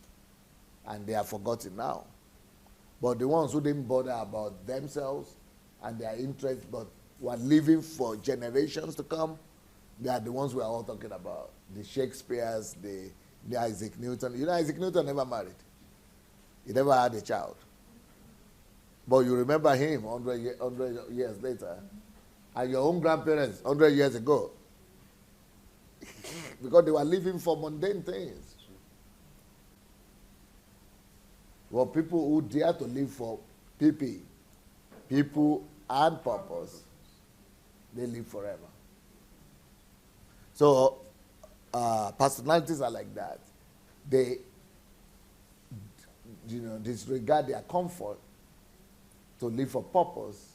A: and they are forgotten now. But the ones who didn't bother about themselves and their interests, but were living for generations to come, they are the ones we are all talking about. The Shakespeares, the Isaac Newton. You know, Isaac Newton never married. He never had a child. But you remember him 100 years later, and your own grandparents 100 years ago, because they were living for mundane things. Well, people who dare to live for people and purpose, they live forever. So personalities are like that. They, you know, disregard their comfort to live for purpose,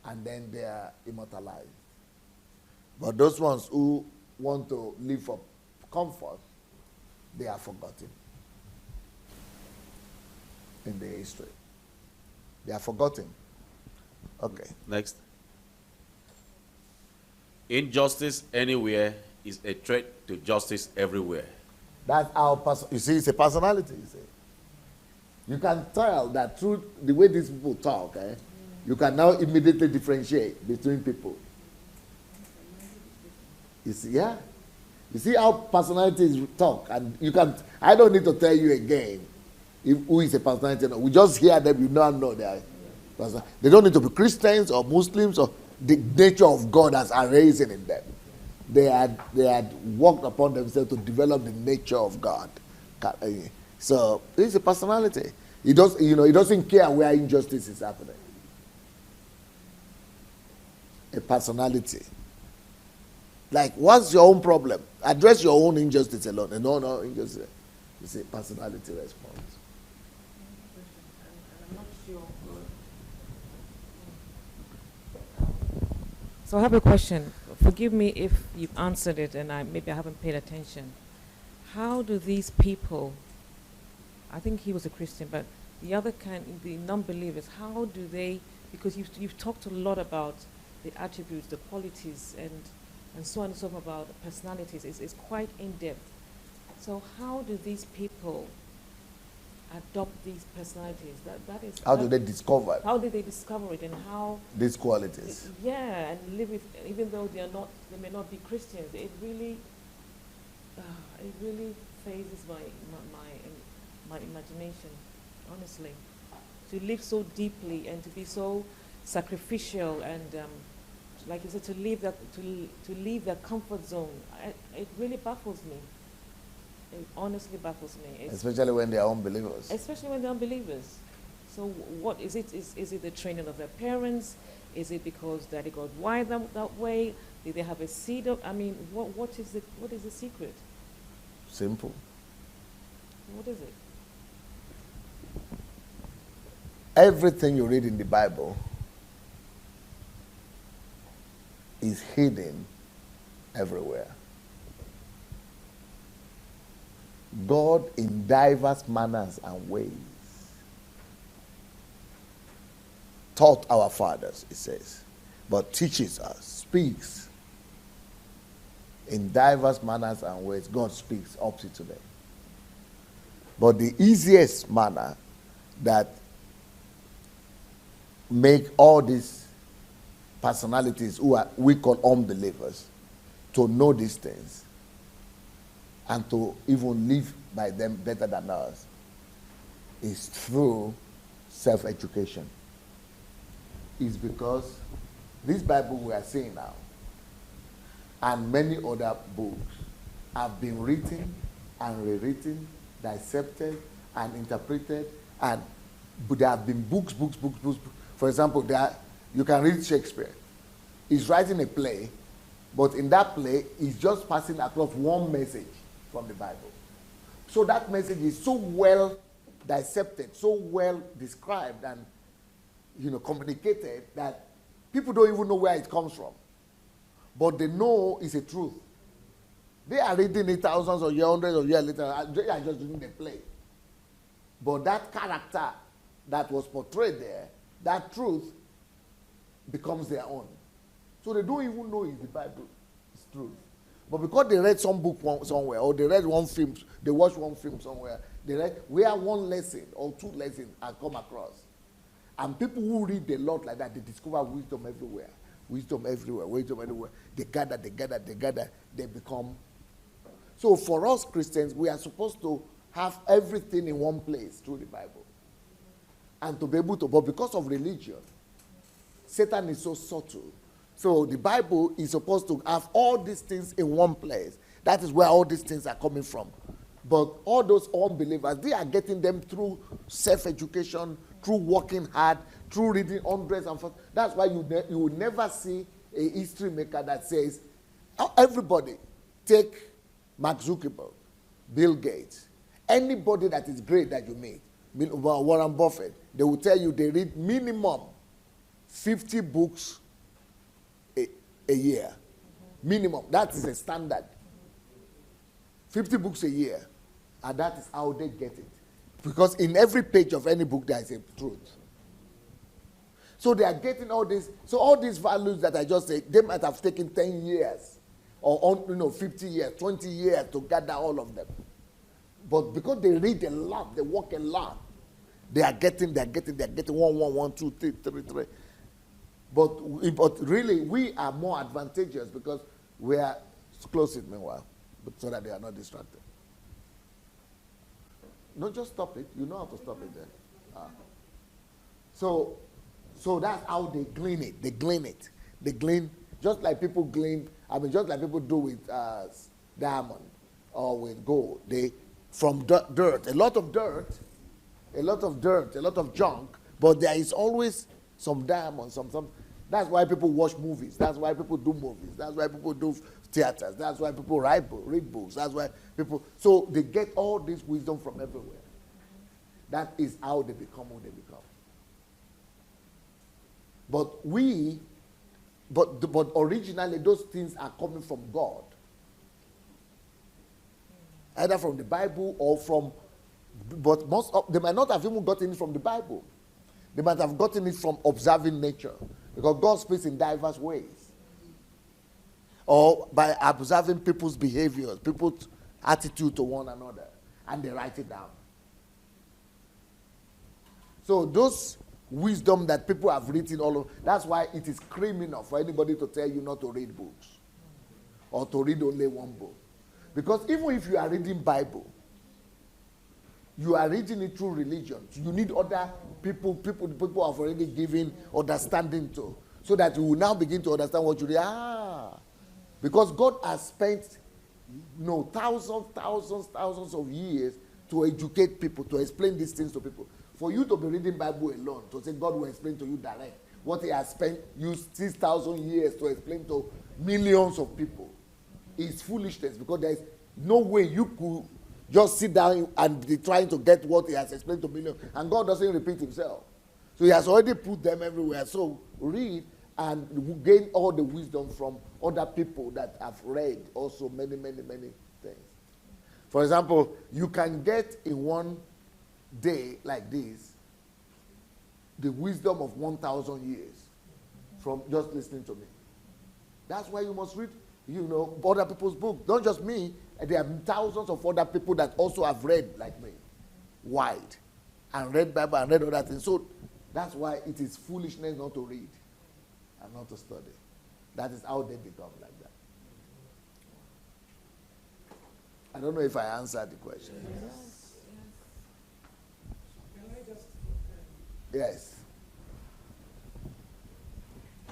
A: and then they are immortalized. But those ones who want to live for comfort, they are forgotten in the history. They are forgotten. Okay.
B: Next. Injustice anywhere is a threat to justice everywhere.
A: That's our you see, it's a personality, you see. You can tell that through the way these people talk, you can now immediately differentiate between people. You see, yeah? You see how personalities talk, and you can, I don't need to tell you again who is a personality. We just hear them, you know they are. They don't need to be Christians or Muslims, or the nature of God has arisen in them. They had worked upon themselves to develop the nature of God. So it's a personality. He doesn't care where injustice is happening. A personality. Like, what's your own problem? Address your own injustice alone. No injustice. It's a personality response.
C: I'm not sure. So I have a question. Forgive me if you've answered it and maybe I haven't paid attention. How do these people, I think he was a Christian, but the other kind, the non-believers, how do they, because you've talked a lot about the attributes, the qualities, and so on and so forth about personalities. It's quite in-depth. So how do these people adopt these personalities? That is.
A: How do they discover?
C: How do they discover it, and how
A: these qualities?
C: Yeah, and live with, even though they may not be Christians. It really phases my imagination, honestly. To live so deeply and to be so sacrificial and, like you said, to leave their comfort zone. It really baffles me. It honestly baffles me.
A: Especially when they are unbelievers.
C: Especially when they're unbelievers. So what is it? Is it the training of their parents? Is it because Daddy God wired them that way? Did they have a seed of? I mean, what is the secret?
A: Simple.
C: What is it?
A: Everything you read in the Bible is hidden everywhere. God in diverse manners and ways taught our fathers, it says, but teaches us, speaks in diverse manners and ways. God speaks opposite to them. But the easiest manner that make all these personalities who are we call unbelievers to know these things and to even live by them better than us is through self-education. Is because this Bible we are seeing now and many other books have been written and rewritten, dissected and interpreted, and there have been books. For example, you can read Shakespeare. He's writing a play, but in that play, he's just passing across one message from the Bible. So that message is so well dissected, so well described and communicated that people don't even know where it comes from. But they know it's a truth. They are reading it thousands of years, hundreds of years later. They are just reading the play. But that character that was portrayed there, that truth, becomes their own. So they don't even know it's the Bible. It's truth. But because they read some book somewhere, or they read one film, they watched one film somewhere, they read where one lesson or two lessons are come across. And people who read a lot like that, they discover wisdom everywhere. Wisdom everywhere, wisdom everywhere. They gather, they become. So for us Christians, we are supposed to have everything in one place through the Bible. And to be able to, but because of religion, Satan is so subtle. So the Bible is supposed to have all these things in one place. That is where all these things are coming from. But all those unbelievers, they are getting them through self-education, through working hard, through reading hundreds and hundreds. That's why you will never see a history maker that says, everybody, take Mark Zuckerberg, Bill Gates, anybody that is great that you meet, Warren Buffett, they will tell you they read minimum 50 books a year. Minimum. That is a standard. 50 books a year. And that is how they get it. Because in every page of any book, there is a truth. So they are getting all this. So all these values that I just said, they might have taken 10 years or 50 years, 20 years to gather all of them. But because they read a lot, they work a lot, they are getting 1, 1, 2, 3. But really, we are more advantageous because we are close it meanwhile, but so that they are not distracted. No, just stop it. You know how to stop it then. So that's how they glean it. They glean, just like people glean, just like people do with diamond or with gold. From dirt, a lot of junk, but there is always some diamond, some. That's why people watch movies. That's why people do movies. That's why people do theaters. That's why people read books. That's why people. So they get all this wisdom from everywhere. That is how they become who they become. But originally those things are coming from God, either from the Bible or from. But they might not have even gotten it from the Bible. They might have gotten it from observing nature. Because God speaks in diverse ways. Or by observing people's behaviors, people's attitude to one another. And they write it down. So those wisdom that people have written all over, that's why it is criminal for anybody to tell you not to read books. Or to read only one book. Because even if you are reading Bible, you are reading it through religion. You need other people have already given understanding to, so that you will now begin to understand what you read. Because God has spent thousands of years to educate people, to explain these things to people. For you to be reading Bible alone, to say God will explain to you direct what he has spent 6,000 years to explain to millions of people is foolishness, because there is no way you could just sit down and be trying to get what he has explained to millions. And God doesn't repeat himself. So he has already put them everywhere. So read and gain all the wisdom from other people that have read also many things. For example, you can get in one day like this the wisdom of 1,000 years from just listening to me. That's why you must read, other people's books. Not just me. There are thousands of other people that also have read like me, wide, and read Bible and read other things. So that's why it is foolishness not to read and not to study. That is how they become like that. I don't know if I answered the question. Yes.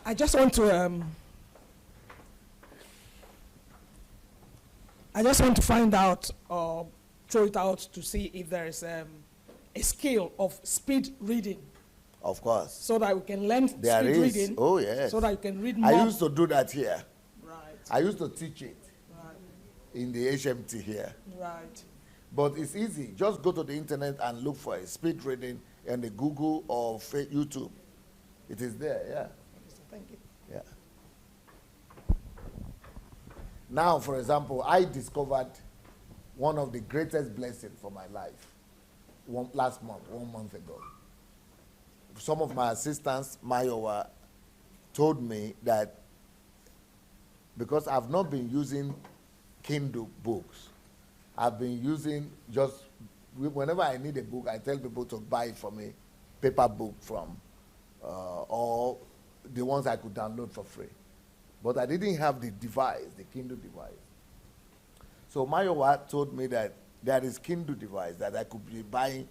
H: I just want to find out or throw it out to see if there is a skill of speed reading.
A: Of course.
H: So that we can learn
A: There
H: speed
A: is.
H: reading.
A: Oh, yes.
H: So that you can read more.
A: I used to do that here.
H: Right.
A: I used to teach it
H: Right.
A: in the HMT here.
H: Right.
A: But it's easy. Just go to the internet and look for a speed reading on the Google or YouTube. It is there, yeah.
H: Thank you.
A: Yeah. Now, for example, I discovered one of the greatest blessings for my life last month, 1 month ago. Some of my assistants, Mayowa, told me that because I've not been using Kindle books, I've been using just, whenever I need a book, I tell people to buy it for me, paper book from, or the ones I could download for free. But I didn't have the device, the Kindle device. So Mayowa told me that there is Kindle device that I could be buying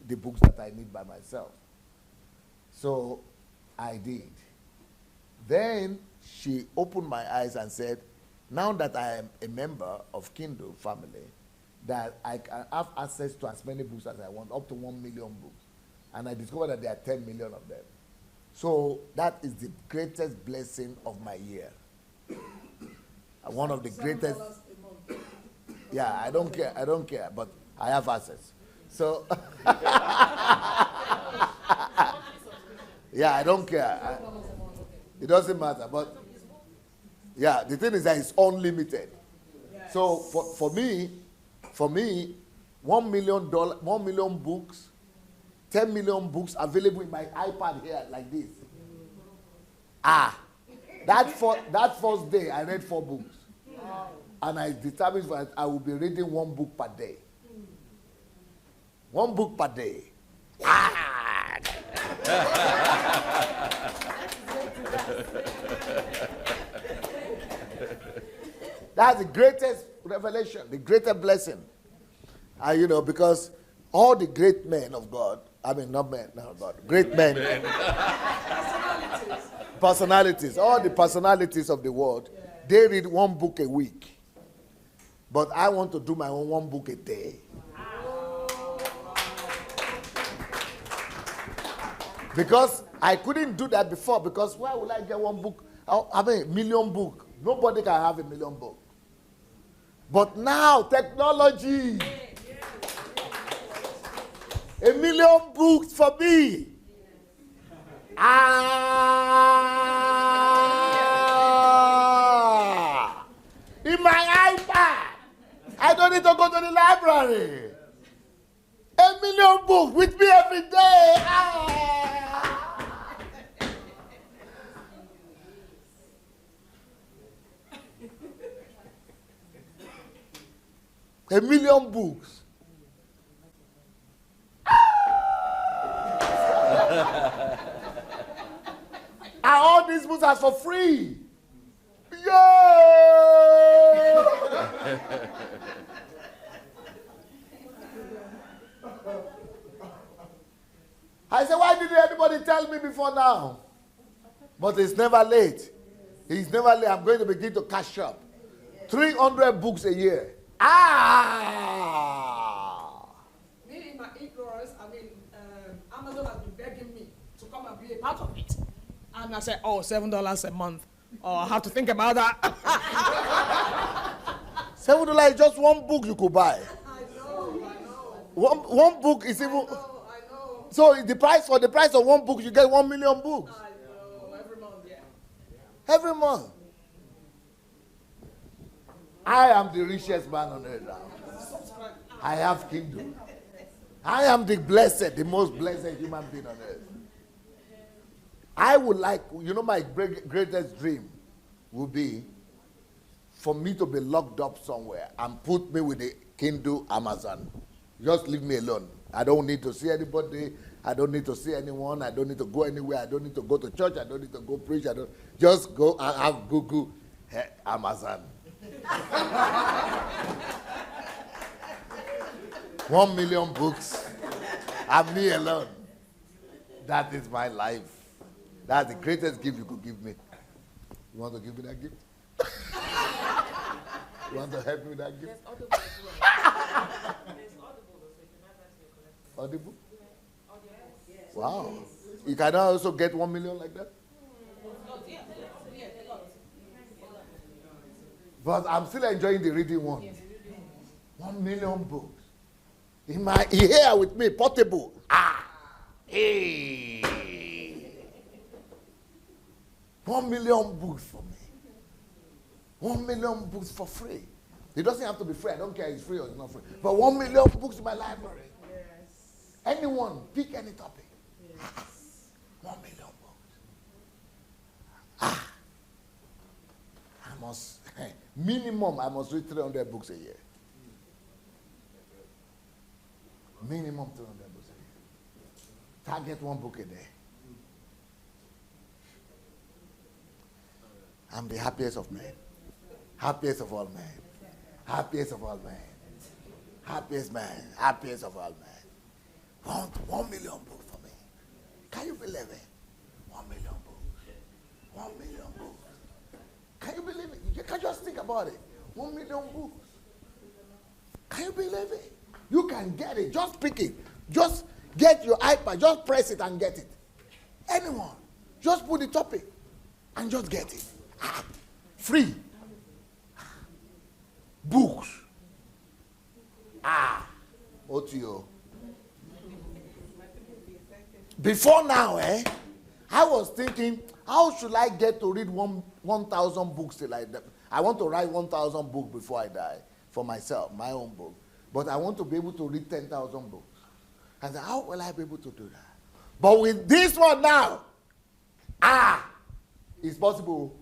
A: the books that I need by myself. So I did. Then she opened my eyes and said, now that I am a member of Kindle family, that I can have access to as many books as I want, up to 1 million books. And I discovered that there are 10 million of them. So that is the greatest blessing of my year. One of the greatest. Yeah, I don't care, but I have access. So, yeah, I don't care. It doesn't matter, but yeah, the thing is that it's unlimited. Yes. So for me, $1 million books, 10 million books available in my iPad here like this. That first day I read 4 books. And I determined that I will be reading 1 book per day. 1 book per day. That's the greatest revelation, the greatest blessing. Because all the great men of God, not men, no, God, great men, personalities, all the personalities of the world, they read 1 book a week. But I want to do my own 1 book a day. Because I couldn't do that before, because why would I get 1 book? Million book. Nobody can have 1 million book. But now, technology. 1 million books for me. In my iPad. I don't need to go to the library. 1 million books with me every day. A million books. And all these books are for free. Yeah! I said, why didn't anybody tell me before now? But it's never late. It's never late. I'm going to begin to cash up. 300 books a year.
H: Me, in my ignorance, Amazon has been begging me to come and be a part of it. And I said, $7 a month. I have to think about that.
A: $7 is just 1 book you could buy.
H: I know.
A: One book is even.
H: I know.
A: So for the price of 1 book, you get 1 million books.
H: I know. Every month, yeah.
A: Every month. I am the richest man on earth now. I have Kindle. I am the blessed, the most blessed human being on earth. I would like, my greatest dream would be for me to be locked up somewhere and put me with the Kindle Amazon. Just leave me alone. I don't need to see anybody. I don't need to see anyone. I don't need to go anywhere. I don't need to go to church. I don't need to go preach. Just go and have Google Amazon. 1 million books and me alone. That is my life. That's the greatest gift you could give me. You want to give me that gift? You want to help me with that gift?
C: There's Audible as well. There's Audible, so you can add that to your collection.
A: Audible?
C: Yes.
A: Wow. You can also get 1 million like that? But I'm still enjoying the reading one. 1 million books. Here with me, portable. Hey. 1 million books for me. 1 million books for free. It doesn't have to be free. I don't care if it's free or it's not free. But 1 million books in my library. Yes. Anyone, pick any topic. Yes. 1 million books. Minimum, I must read 300 books a year. Minimum 300 books a year. Target 1 book a day. I'm the happiest of men. Happiest of all men. Happiest of all men. Happiest man. Happiest of all men. 1 million books for me. Can you believe it? 1 million books. 1 million books. Can you believe it? You can just think about it. 1 million books. Can you believe it? You can get it. Just pick it. Just get your iPad. Just press it and get it. Anyone. Just put the topic and just get it. Free. Books. OTO. Before now, I was thinking, how should I get to read 1,000 books till I die? I want to write 1,000 books before I die for myself, my own book. But I want to be able to read 10,000 books. And how will I be able to do that? But with this one now, it's possible.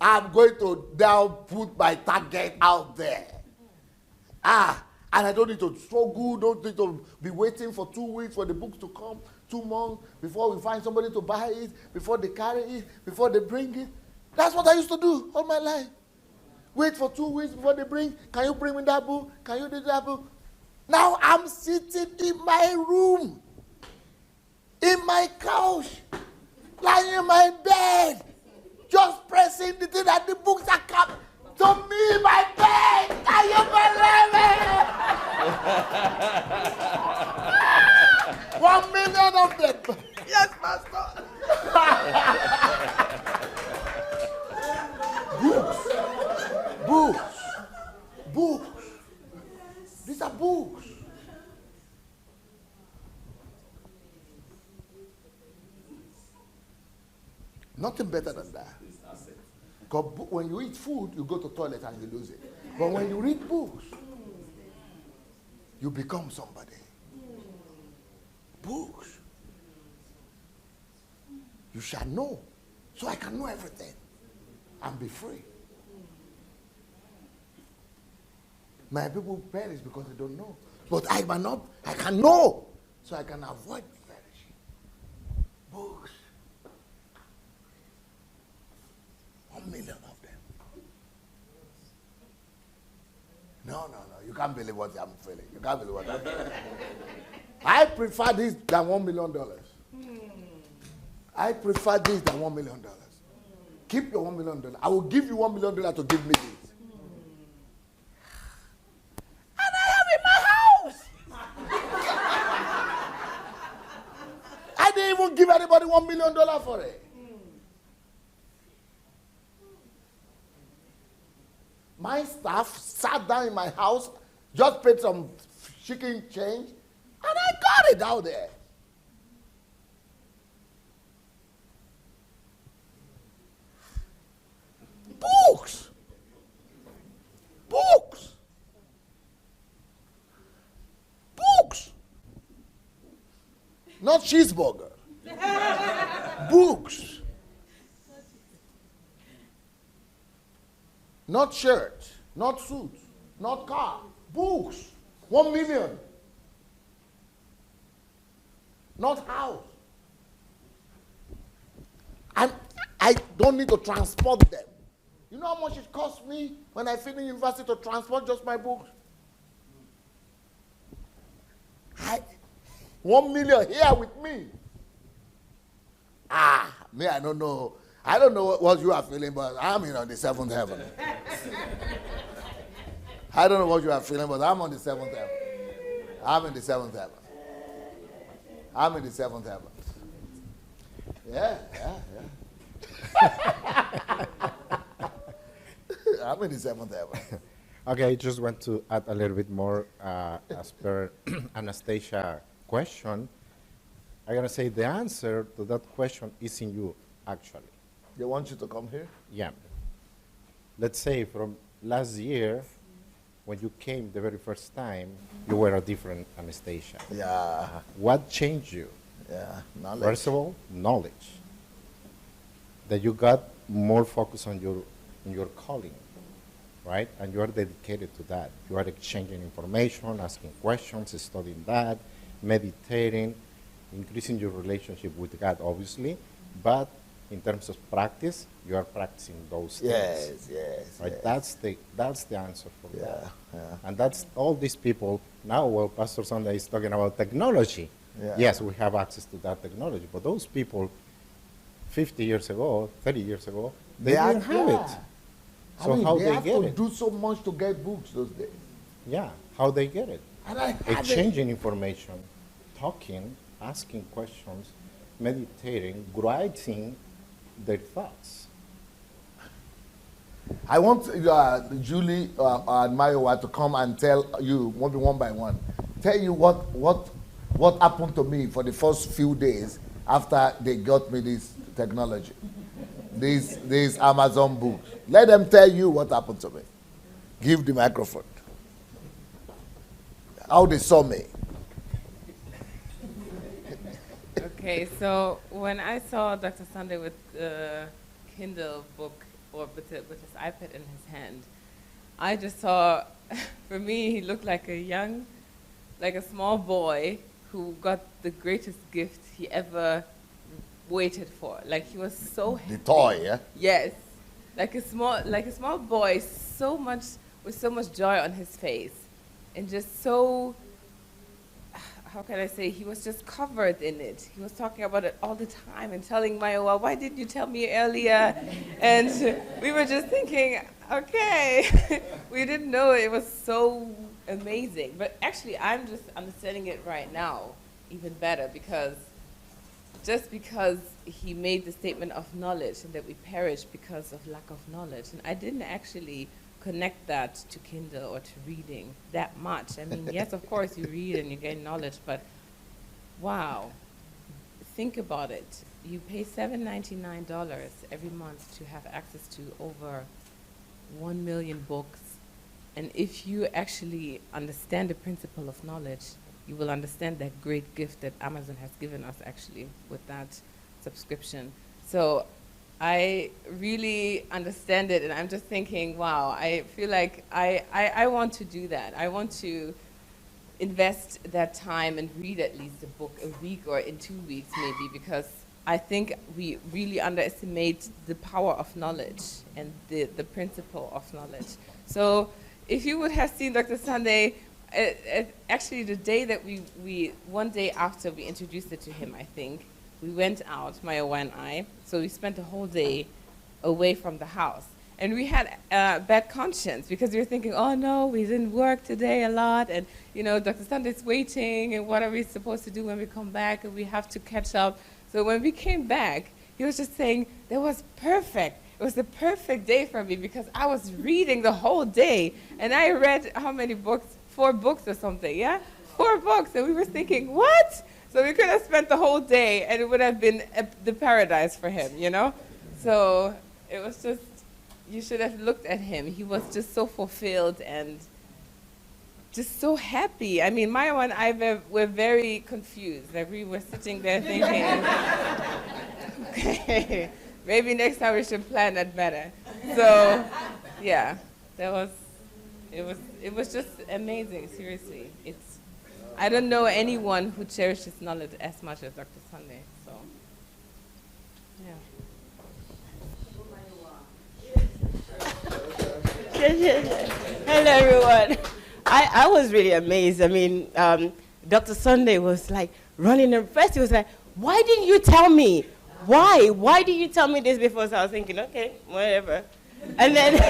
A: I'm going to now put my target out there. And I don't need to struggle, don't need to be waiting for 2 weeks for the books to come, 2 months, before we find somebody to buy it, before they carry it, before they bring it. That's what I used to do all my life. Wait for 2 weeks before they bring. Can you bring me that book? Can you do that book? Now I'm sitting in my room, in my couch, lying in my bed, just pressing the thing that the books are coming to me, my bed. Can you believe it? 1 million of them. Yes, Pastor. Books. These are books. Nothing better than that. Because when you eat food, you go to the toilet and you lose it. But when you read books, you become somebody. Books. You shall know. So I can know everything and be free. My people perish because they don't know. But I can know. So I can avoid perishing. Books. 1 million of them. No. You can't believe what I'm feeling. You can't believe what I'm feeling. I prefer this than $1 million. I prefer this than $1 million. Keep your $1 million. I will give you $1 million to give me this. And I have in my house. I didn't even give anybody $1 million for it. My staff sat down in my house, just paid some chicken change, and I got it out there. Books. Not cheeseburger. Books. Not shirt, not suit, not car. Books. 1 million. Not house. And I don't need to transport them. You know how much it cost me when I finished university to transport just my books? 1 million here with me. Me, I don't know. I don't know what you are feeling, but I'm in on the seventh heaven. I don't know what you are feeling, but I'm on the seventh heaven. I'm in the seventh heaven. I'm in the seventh heaven. Yeah. I'm in the seventh heaven.
I: Okay, I just want to add a little bit more as per Anastasia question. I'm going to say the answer to that question is in you, actually.
A: They want you to come here?
I: Yeah. Let's say from last year, when you came the very first time, you were a different Anastasia.
A: Yeah.
I: What changed you?
A: Yeah, knowledge.
I: First of all, knowledge. That you got more focus on your calling, right? And you are dedicated to that. You are exchanging information, asking questions, studying that, meditating, increasing your relationship with God, obviously, but in terms of practice, you are practicing those things.
A: Yes.
I: Right?
A: Yes.
I: That's the answer for that.
A: Yeah.
I: And that's all these people now. Well, Pastor Sunday is talking about technology.
A: Yeah.
I: Yes, we have access to that technology, but those people, 50 years ago, 30 years ago, they didn't have it. So how
A: they
I: they
A: have
I: get
A: to
I: it?
A: do so much to get books those days.
I: Yeah, how they get it?
A: And I have
I: Exchanging information, talking, asking questions, meditating, writing their thoughts.
A: I want Julie and Mayowa to come and tell you, maybe one by one, tell you what happened to me for the first few days after they got me this technology, these Amazon books. Let them tell you what happened to me. Give the microphone. How they saw me.
J: Okay, so when I saw Dr. Sunday with the Kindle book or with his iPad in his hand, I just saw, for me, he looked like a small boy who got the greatest gift he ever waited for. Like he was so happy.
A: The toy, yeah?
J: Yes, like a small boy, with so much joy on his face, and just so. How can I say, he was just covered in it. He was talking about it all the time and telling Mayowa, why didn't you tell me earlier? And we were just thinking, okay, we didn't know it was so amazing. But actually, I'm just understanding it right now even better because he made the statement of knowledge and that we perish because of lack of knowledge. And I didn't actually connect that to Kindle or to reading that much. I mean, yes, of course, you read and you gain knowledge, but wow, think about it. You pay $7.99 every month to have access to over 1 million books. And if you actually understand the principle of knowledge, you will understand that great gift that Amazon has given us actually with that subscription. So I really understand it, and I'm just thinking, wow, I feel like I want to do that. I want to invest that time and read at least a book a week or in 2 weeks maybe, because I think we really underestimate the power of knowledge and the principle of knowledge. So if you would have seen Dr. Sunday, actually the day that one day after we introduced it to him, I think, we went out, Mayowa and I, so we spent the whole day away from the house. And we had bad conscience because we were thinking, oh no, we didn't work today a lot, and Dr. Sunday's waiting, and what are we supposed to do when we come back, and we have to catch up. So when we came back, he was just saying, that was perfect. It was the perfect day for me because I was reading the whole day, and I read how many books? 4 books or something, yeah? 4 books, and we were thinking, what? So we could have spent the whole day, and it would have been the paradise for him, So it was just, you should have looked at him. He was just so fulfilled and just so happy. I mean, Maya and I were very confused. Like, we were sitting there thinking, okay, maybe next time we should plan that better. So, yeah, it was just amazing, seriously. I don't know anyone who cherishes knowledge as much as Dr. Sunday, so, yeah.
K: Hello, everyone. I was really amazed. I mean, Dr. Sunday was like running, and first he was like, why didn't you tell me? Why? Why did you tell me this before? So I was thinking, okay, whatever. And then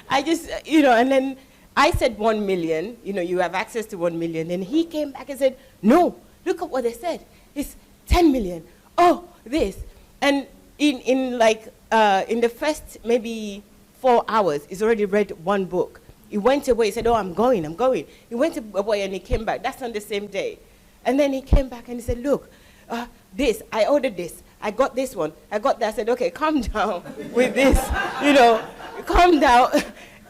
K: I just, and then I said 1 million, you have access to 1 million. And he came back and said, no, look at what they said. It's 10 million. Oh, this. And in the first maybe 4 hours, he's already read 1 book. He went away, he said, oh, I'm going. He went away and he came back. That's on the same day. And then he came back and he said, look, I ordered this. I got this one. I got that. I said, okay, calm down with this. Calm down.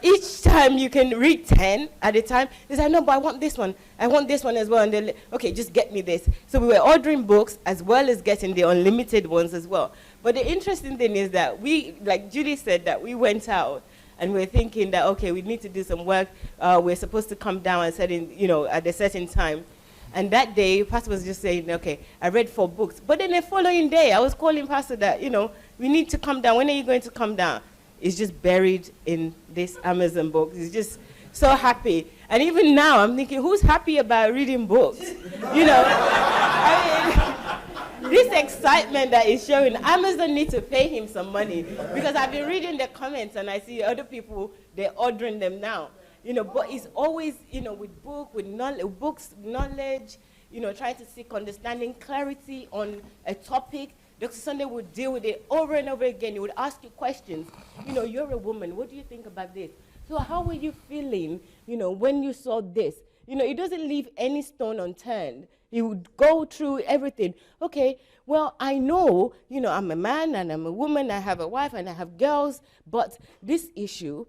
K: Each time you can read 10 at a time. He said, no, but I want this one. I want this one as well. And then, okay, just get me this. So we were ordering books as well as getting the unlimited ones as well. But the interesting thing is that we, like Judy said, that we went out and we're thinking that, okay, we need to do some work. We're supposed to come down at a certain time. And that day, Pastor was just saying, okay, I read 4 books. But then the following day, I was calling Pastor that, we need to come down. When are you going to come down? It's just buried in this Amazon book. He's just so happy. And even now, I'm thinking, who's happy about reading books? This excitement that he's showing, Amazon needs to pay him some money. Because I've been reading the comments and I see other people, they're ordering them now. But it's always, with books, knowledge, trying to seek understanding, clarity on a topic. Dr. Sunday would deal with it over and over again. He would ask you questions. You're a woman. What do you think about this? So how were you feeling, when you saw this? He doesn't leave any stone unturned. He would go through everything. Okay, well, I know, I'm a man and I'm a woman. I have a wife and I have girls. But this issue,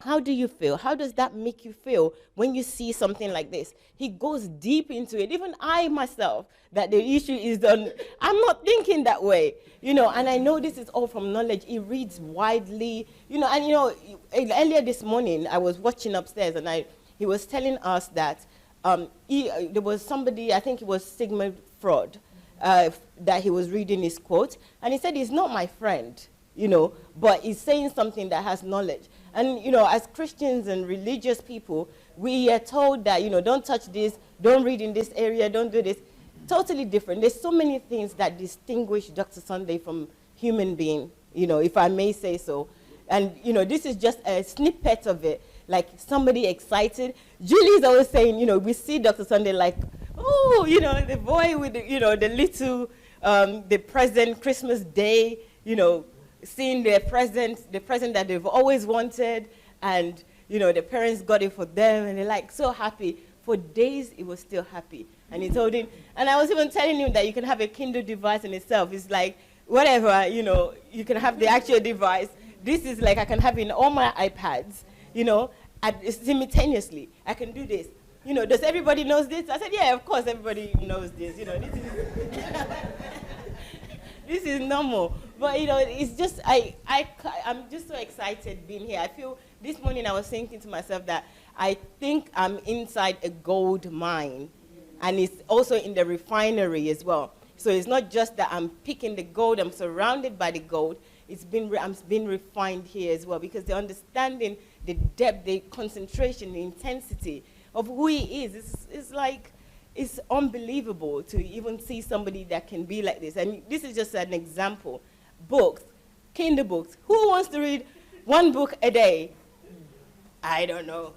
K: how do you feel? How does that make you feel when you see something like this? He goes deep into it. Even I myself, that the issue is done, I'm not thinking that way, and I know this is all from knowledge. He reads widely, earlier this morning, I was watching upstairs and he was telling us that there was somebody, I think it was Sigmund Freud, that he was reading his quote, and he said, he's not my friend, but he's saying something that has knowledge. And, as Christians and religious people, we are told that, don't touch this, don't read in this area, don't do this. Totally different. There's so many things that distinguish Dr. Sunday from human being, if I may say so. And, this is just a snippet of it, like somebody excited. Julie's always saying, we see Dr. Sunday like, oh, the boy with, the little, the present, Christmas Day, seeing their present, the present that they've always wanted, and the parents got it for them, and they're like so happy. For days, he was still happy. And he told him, and I was even telling him that you can have a Kindle device in itself. It's like, whatever, you can have the actual device. This is like I can have in all my iPads, simultaneously. I can do this. Does everybody knows this? I said, yeah, of course everybody knows this. This is normal. But, it's just, I'm just so excited being here. I feel, this morning I was thinking to myself that I think I'm inside a gold mine. And it's also in the refinery as well. So it's not just that I'm picking the gold, I'm surrounded by the gold. I'm being refined here as well, because the understanding, the depth, the concentration, the intensity of who he is like, it's unbelievable to even see somebody that can be like this. And this is just an example. Books, Kindle books. Who wants to read 1 book a day? I don't know.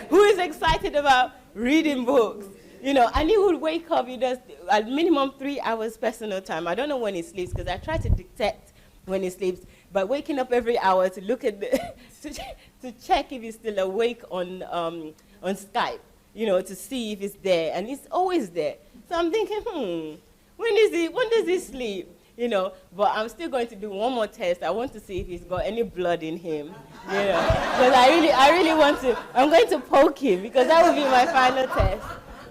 K: Who is excited about reading books? And he would wake up, he does at minimum 3 hours personal time. I don't know when he sleeps, because I try to detect when he sleeps, but waking up every hour to look at to check if he's still awake on Skype, to see if he's there, and he's always there. So I'm thinking, when does he sleep? you know, but I'm still going to do one more test. I want to see if he's got any blood in him, you know, because I really want to. I'm going to poke him because that will be my final test.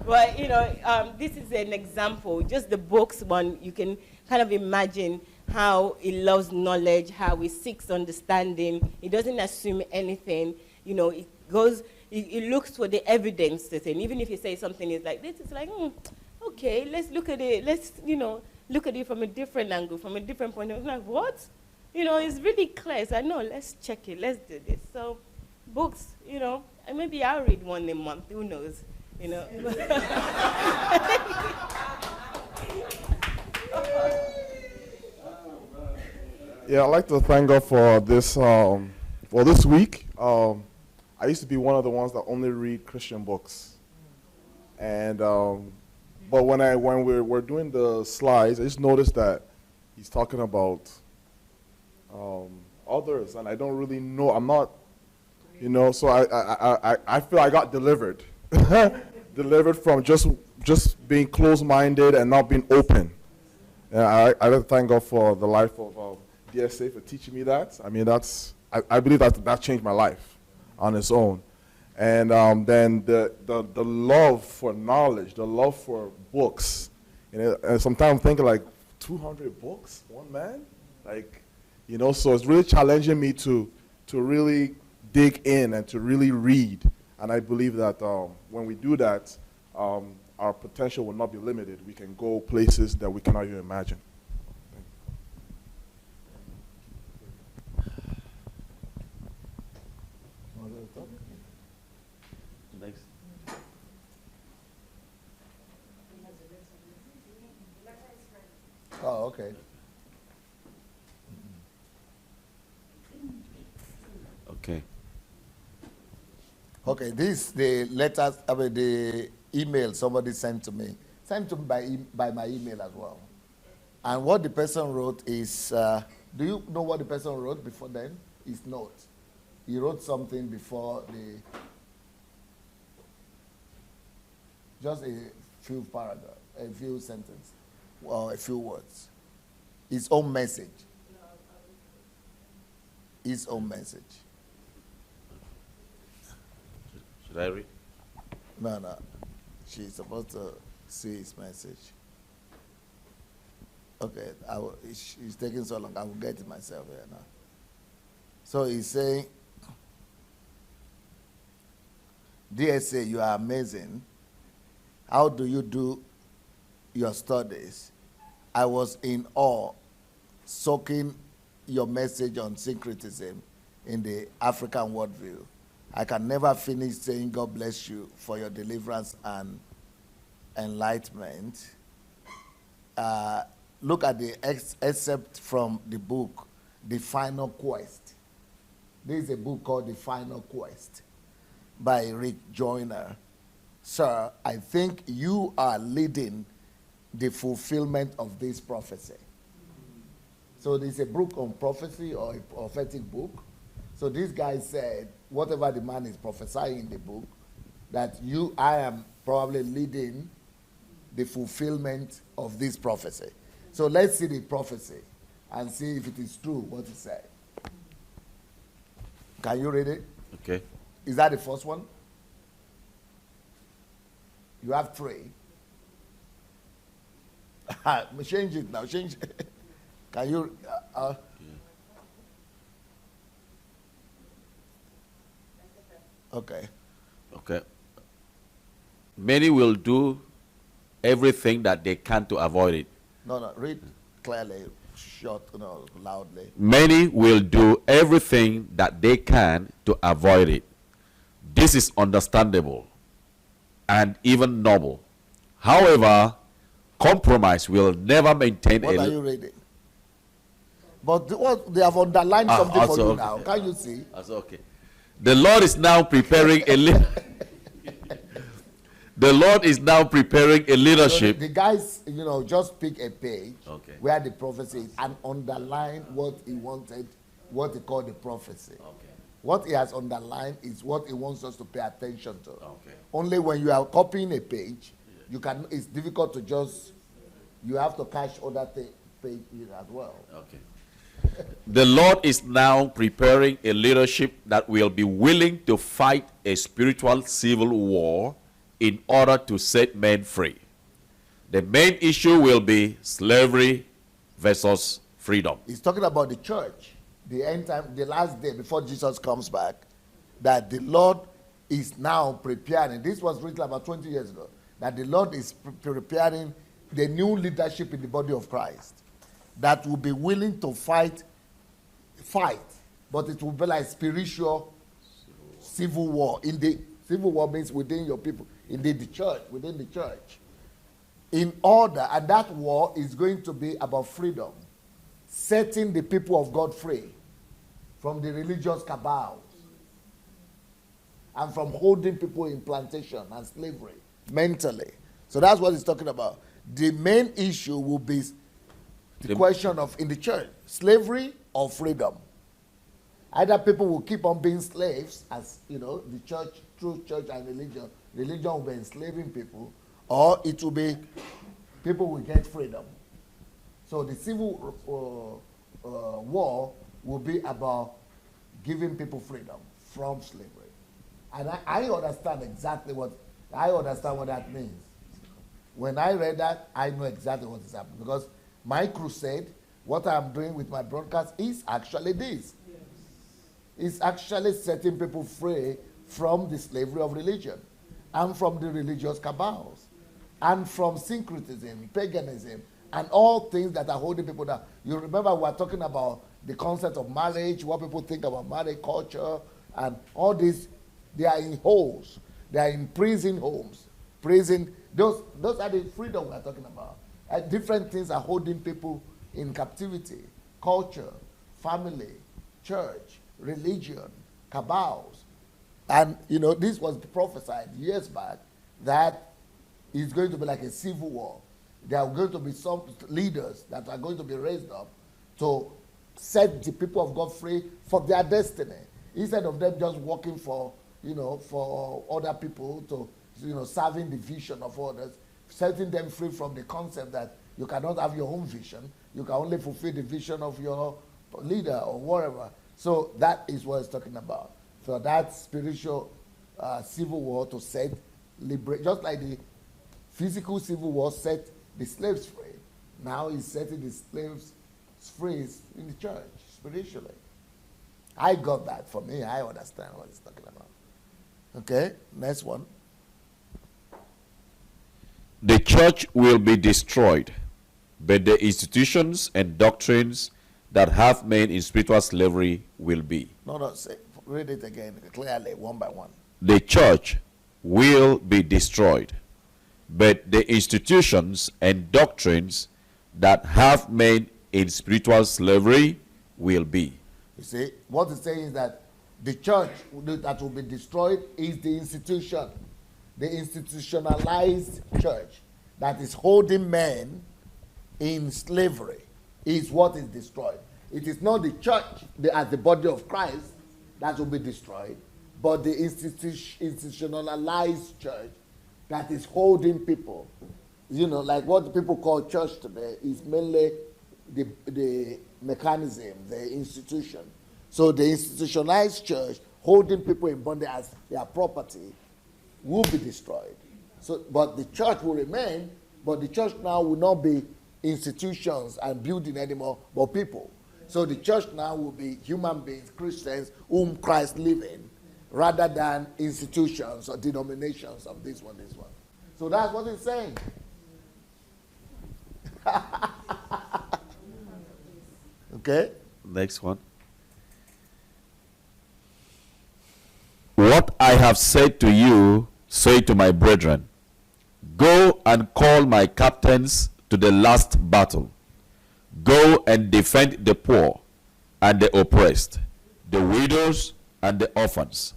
K: But, you know, this is an example. Just the books one, you can kind of imagine how he loves knowledge, how he seeks understanding. He doesn't assume anything. You know, it goes, he looks for the evidence to thing. Even if he says something is like this, it's like, okay, let's look at it. Let's, you know, look at it from a different angle, from a different point of view. Like, what? You know, it's really clear. So I know, let's check it. Let's do this. So books, you know, and maybe I'll read one a month. Who knows? You know.
L: Yeah, I'd like to thank God for this week. I used to be one of the ones that only read Christian books, and but when we're doing the slides, I just noticed that he's talking about others, and I don't really know. I'm not, you know. So I feel I got delivered, delivered from just being closed-minded and not being open. And I like to thank God for the life of DSA for teaching me that. I mean, I believe that changed my life on its own. And then the love for knowledge, the love for books. You know, and sometimes I'm thinking like 200 books, one man? Like, you know, so it's really challenging me to really dig in and to really read. And I believe that when we do that, our potential will not be limited. We can go places that we cannot even imagine.
B: Next.
A: Oh, okay.
B: Okay.
A: Okay, this the letters, the email somebody sent to me by my email as well. And what the person wrote is, do you know what the person wrote before then? His note. He wrote something before just a few paragraphs, a few sentences, or a few words. His own message. His own message.
B: Should I read?
A: No. She's supposed to see his message. Okay, it's taking so long. I will get it myself here now. So he's saying, DSA, you are amazing. How do you do your studies? I was in awe, soaking your message on syncretism in the African worldview. I can never finish saying God bless you for your deliverance and enlightenment. Look at the excerpt from the book, The Final Quest. There is a book called The Final Quest by Rick Joyner. Sir, I think you are leading the fulfillment of this prophecy. So there's a book on prophecy or a prophetic book. So this guy said, whatever the man is prophesying in the book, that I am probably leading the fulfillment of this prophecy. So let's see the prophecy and see if it is true what he said. Can you read it?
B: Okay.
A: Is that the first one? You have 3. Change it now. Change it. Can you? Okay.
B: Okay. Many will do everything that they can to avoid it.
A: No, read clearly, short, loudly.
B: Many will do everything that they can to avoid it. This is understandable and even normal. However, compromise will never maintain
A: What are you reading? But they have underlined something for you now. Can you see?
B: Okay. The Lord is now preparing the Lord is now preparing a leadership.
A: So the guys, just pick a page where the prophecy is and underline what he wanted, what he called the prophecy.
B: Okay.
A: What he has underlined is what he wants us to pay attention to.
B: Okay.
A: Only when you are copying a page, it's difficult to you have to catch other page as well.
B: Okay. The Lord is now preparing a leadership that will be willing to fight a spiritual civil war in order to set men free. The main issue will be slavery versus freedom.
A: He's talking about the church, the end time, the last day before Jesus comes back, that the Lord is now preparing. This was written about 20 years ago, that the Lord is preparing the new leadership in the body of Christ that will be willing to fight, but it will be like spiritual civil war. In the civil war means within your people, within the church. In order, and that war is going to be about freedom, setting the people of God free from the religious cabals and from holding people in plantation and slavery mentally. So that's what he's talking about. The main issue will be the question of, in the church, slavery or freedom. Either people will keep on being slaves, as you know, the church, through church and religion will be enslaving people, or it will be people will get freedom. So the civil war will be about giving people freedom from slavery. And I understand exactly what that means. When I read that, I know exactly what is happening, because my crusade, what I'm doing with my broadcast is actually this. Yes. It's actually setting people free from the slavery of religion and from the religious cabals and from syncretism, paganism, and all things that are holding people down. You remember we were talking about the concept of marriage, what people think about marriage culture, and all this. They are in holes. They are in prison homes. Prison. Those are the freedom we are talking about. Different things are holding people in captivity. Culture, family, church, religion, cabals. And, you know, this was prophesied years back that it's going to be like a civil war. There are going to be some leaders that are going to be raised up to set the people of God free for their destiny. Instead of them just working for, you know, for other people to, you know, serving the vision of others, setting them free from the concept that you cannot have your own vision. You can only fulfill the vision of your leader or whatever. So that is what it's talking about. So that spiritual civil war to set, liberate, just like the physical civil war set the slaves free. Now he's setting the slaves free in the church, spiritually. I got that. For me, I understand what he's talking about. Okay, next one.
B: The church will be destroyed, but the institutions and doctrines that have men in spiritual slavery will be.
A: No, read it again clearly, one by one.
B: The church will be destroyed, but the institutions and doctrines that have men in spiritual slavery will be.
A: You see, what it's saying is that the church that will be destroyed is the institution, the institutionalized church that is holding men in slavery is what is destroyed. It is not the church as the body of Christ that will be destroyed, but the institutionalized church that is holding people. You know, like what people call church today is mainly the mechanism, the institution. So the institutionalized church holding people in bondage as their property will be destroyed. So, but the church will remain, but the church now will not be institutions and building anymore, but people. So the church now will be human beings, Christians, whom Christ lives in, rather than institutions or denominations of this one. So that's what it's saying. Okay?
B: Next one. What I have said to you, say to my brethren, go and call my captains to the last battle. Go and defend the poor and the oppressed, the widows and the orphans.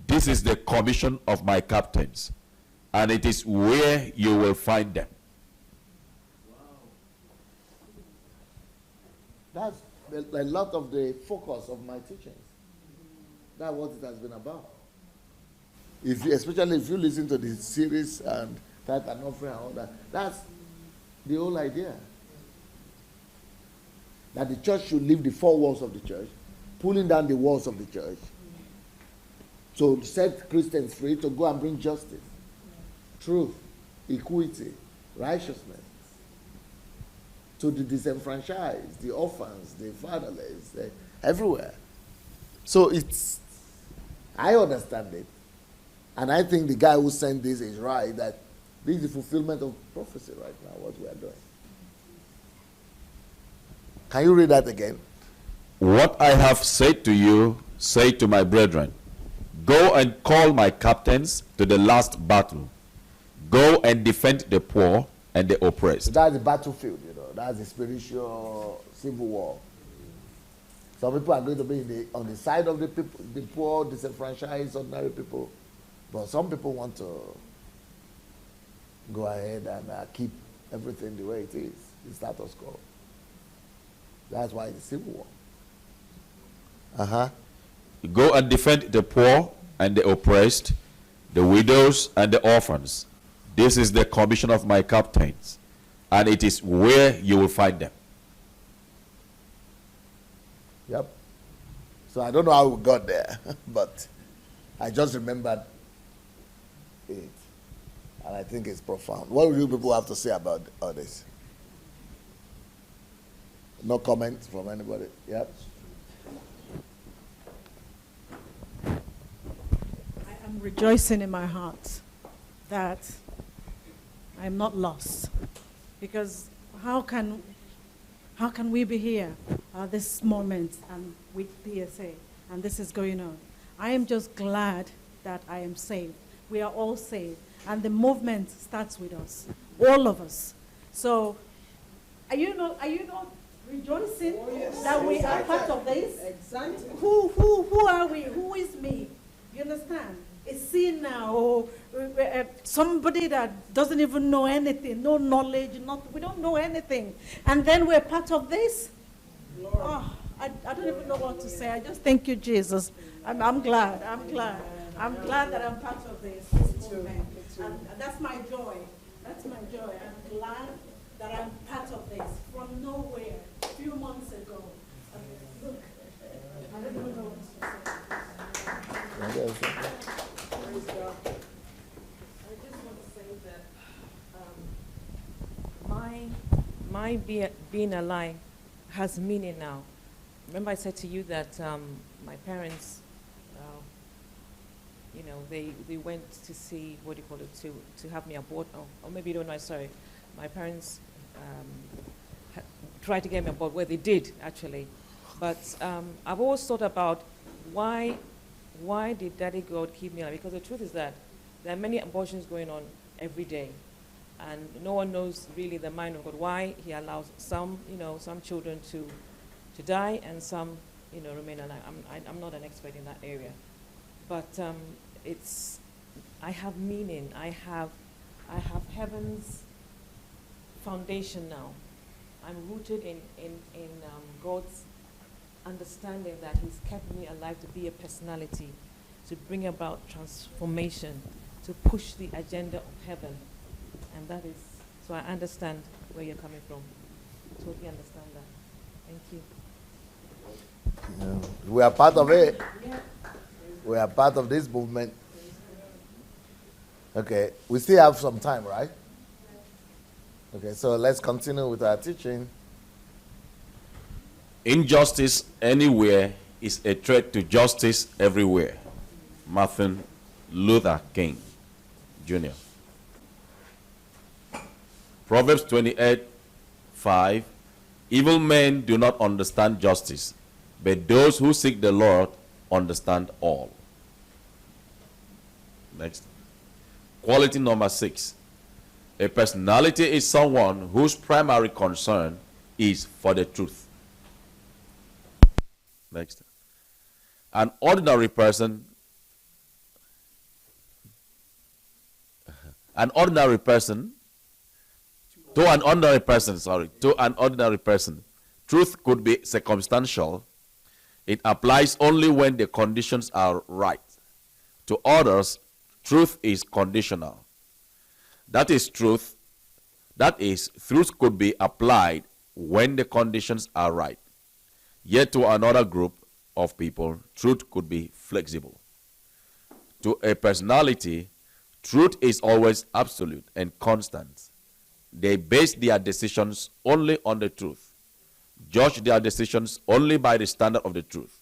B: This is the commission of my captains, and it is where you will find them.
A: That's a lot of the focus of my teachings. That's what it has been about. Especially if you listen to the series and tithe and offering and all that, that's the whole idea. that the church should leave the four walls of the church, pulling down the walls of the church, to set Christians free to go and bring justice, truth, equity, righteousness to the disenfranchised, the orphans, the fatherless, everywhere. So I understand it. And I think the guy who sent this is right, that this is the fulfillment of prophecy right now, what we are doing. Can you read that again?
B: What I have said to you, say to my brethren. Go and call my captains to the last battle. Go and defend the poor and the oppressed.
A: So that's the battlefield, that's the spiritual civil war. Some people are going to be on the side of the people, the poor, disenfranchised, ordinary people. But some people want to go ahead and keep everything the way it is, the status quo. That's why it's a civil war.
B: Go and defend the poor and the oppressed, the widows and the orphans. This is the commission of my captains, and it is where you will find them.
A: Yep. So I don't know how we got there, but I just remembered it. And I think it's profound. What do you people have to say about all this? No comments from anybody? Yep.
M: I'm rejoicing in my heart that I'm not lost, because how can we be here at this moment and with PSA and this is going on? I am just glad that I am saved. We are all saved, and the movement starts with us, all of us. So, are you not rejoicing that we are part of this?
H: Exactly.
M: Who are we? Who is me? You understand? It's seen now, or somebody that doesn't even know anything, no knowledge, we don't know anything. And then we're part of this? Oh, I don't even know what to say. I just thank you, Jesus. I'm glad. I'm glad that I'm part of this movement. And that's my joy. That's my joy. I'm glad that I'm part of this from nowhere a few months ago. Look, I don't even know what to say.
C: Praise God. I just want to say that my being alive has meaning now. Remember I said to you that my parents, they went to see, what do you call it, to have me aboard, or maybe you don't know, sorry. My parents tried to get me aboard, well, they did, actually. But I've always thought about why did Daddy God keep me alive? Because the truth is that there are many abortions going on every day. And no one knows really the mind of God, why he allows some children to die and some, remain alive. I'm not an expert in that area. But I have meaning. I have heaven's foundation now. I'm rooted in God's understanding that he's kept me alive to be a personality, to bring about transformation, to push the agenda of heaven. And that is, so I understand where you're coming from. Totally understand that. Thank you.
A: We are part of it. We are part of this movement. Okay, we still have some time, right? Okay, so let's continue with our teaching.
B: Injustice anywhere is a threat to justice everywhere. Martin Luther King, Jr. Proverbs 28:5. Evil men do not understand justice, but those who seek the Lord understand all. Next. Quality number 6. A personality is someone whose primary concern is for the truth. Next. An ordinary person to an ordinary person, truth could be circumstantial. It applies only when the conditions are right. To others, truth is conditional. That is, truth could be applied when the conditions are right. Yet to another group of people, truth could be flexible. To a personality, truth is always absolute and constant. They base their decisions only on the truth. Judge their decisions only by the standard of the truth.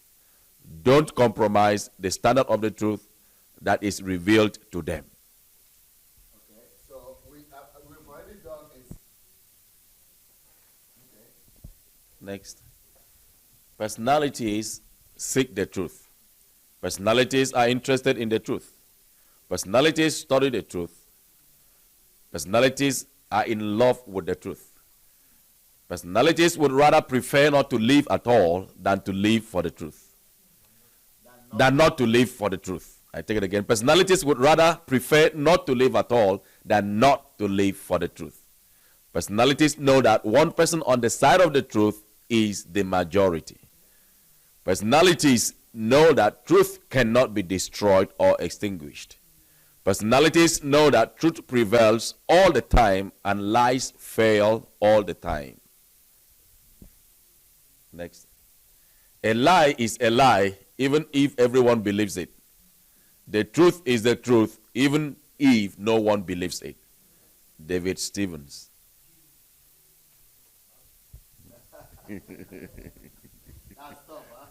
B: Don't compromise the standard of the truth that is revealed to them.
A: Okay, so we've already done is. Okay.
B: Next. Personalities seek the truth. Personalities are interested in the truth. Personalities study the truth. Personalities are in love with the truth. Personalities would rather prefer not to live at all than to live for the truth. Than not to live for the truth. I take it again. Personalities would rather prefer not to live at all than not to live for the truth. Personalities know that one person on the side of the truth is the majority. Personalities know that truth cannot be destroyed or extinguished. Personalities know that truth prevails all the time and lies fail all the time. Next. A lie is a lie even if everyone believes it. The truth is the truth even if no one believes it. David Stevens.
A: That's tough, huh?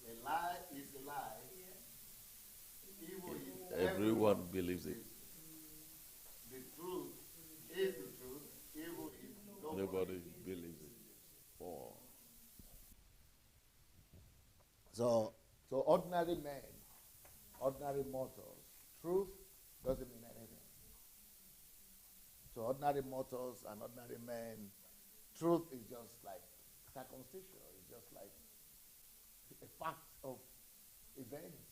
A: A lie is a lie. Evil is
B: Everyone believes it.
A: The truth is the truth. Evil is
B: Nobody believes it. Oh.
A: So ordinary men, ordinary mortals, truth doesn't mean anything. So ordinary mortals and ordinary men, truth is just like circumstantial. It's just like a fact of events.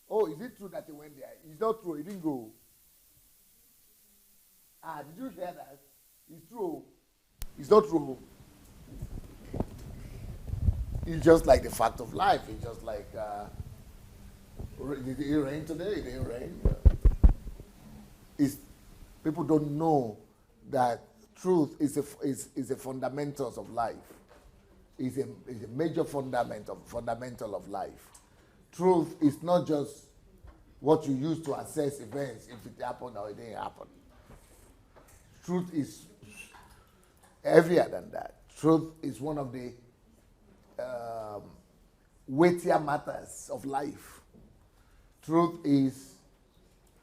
A: Oh, is it true that he went there? It's not true. He didn't go. Did you hear that? It's true. It's not true. It's just like the fact of life. It's just like, did it rain today? It didn't rain. People don't know that truth is a fundamentals of life. It's a major fundamental of life. Truth is not just what you use to assess events, if it happened or it didn't happen. Truth is heavier than that. Truth is one of the weightier matters of life. Truth is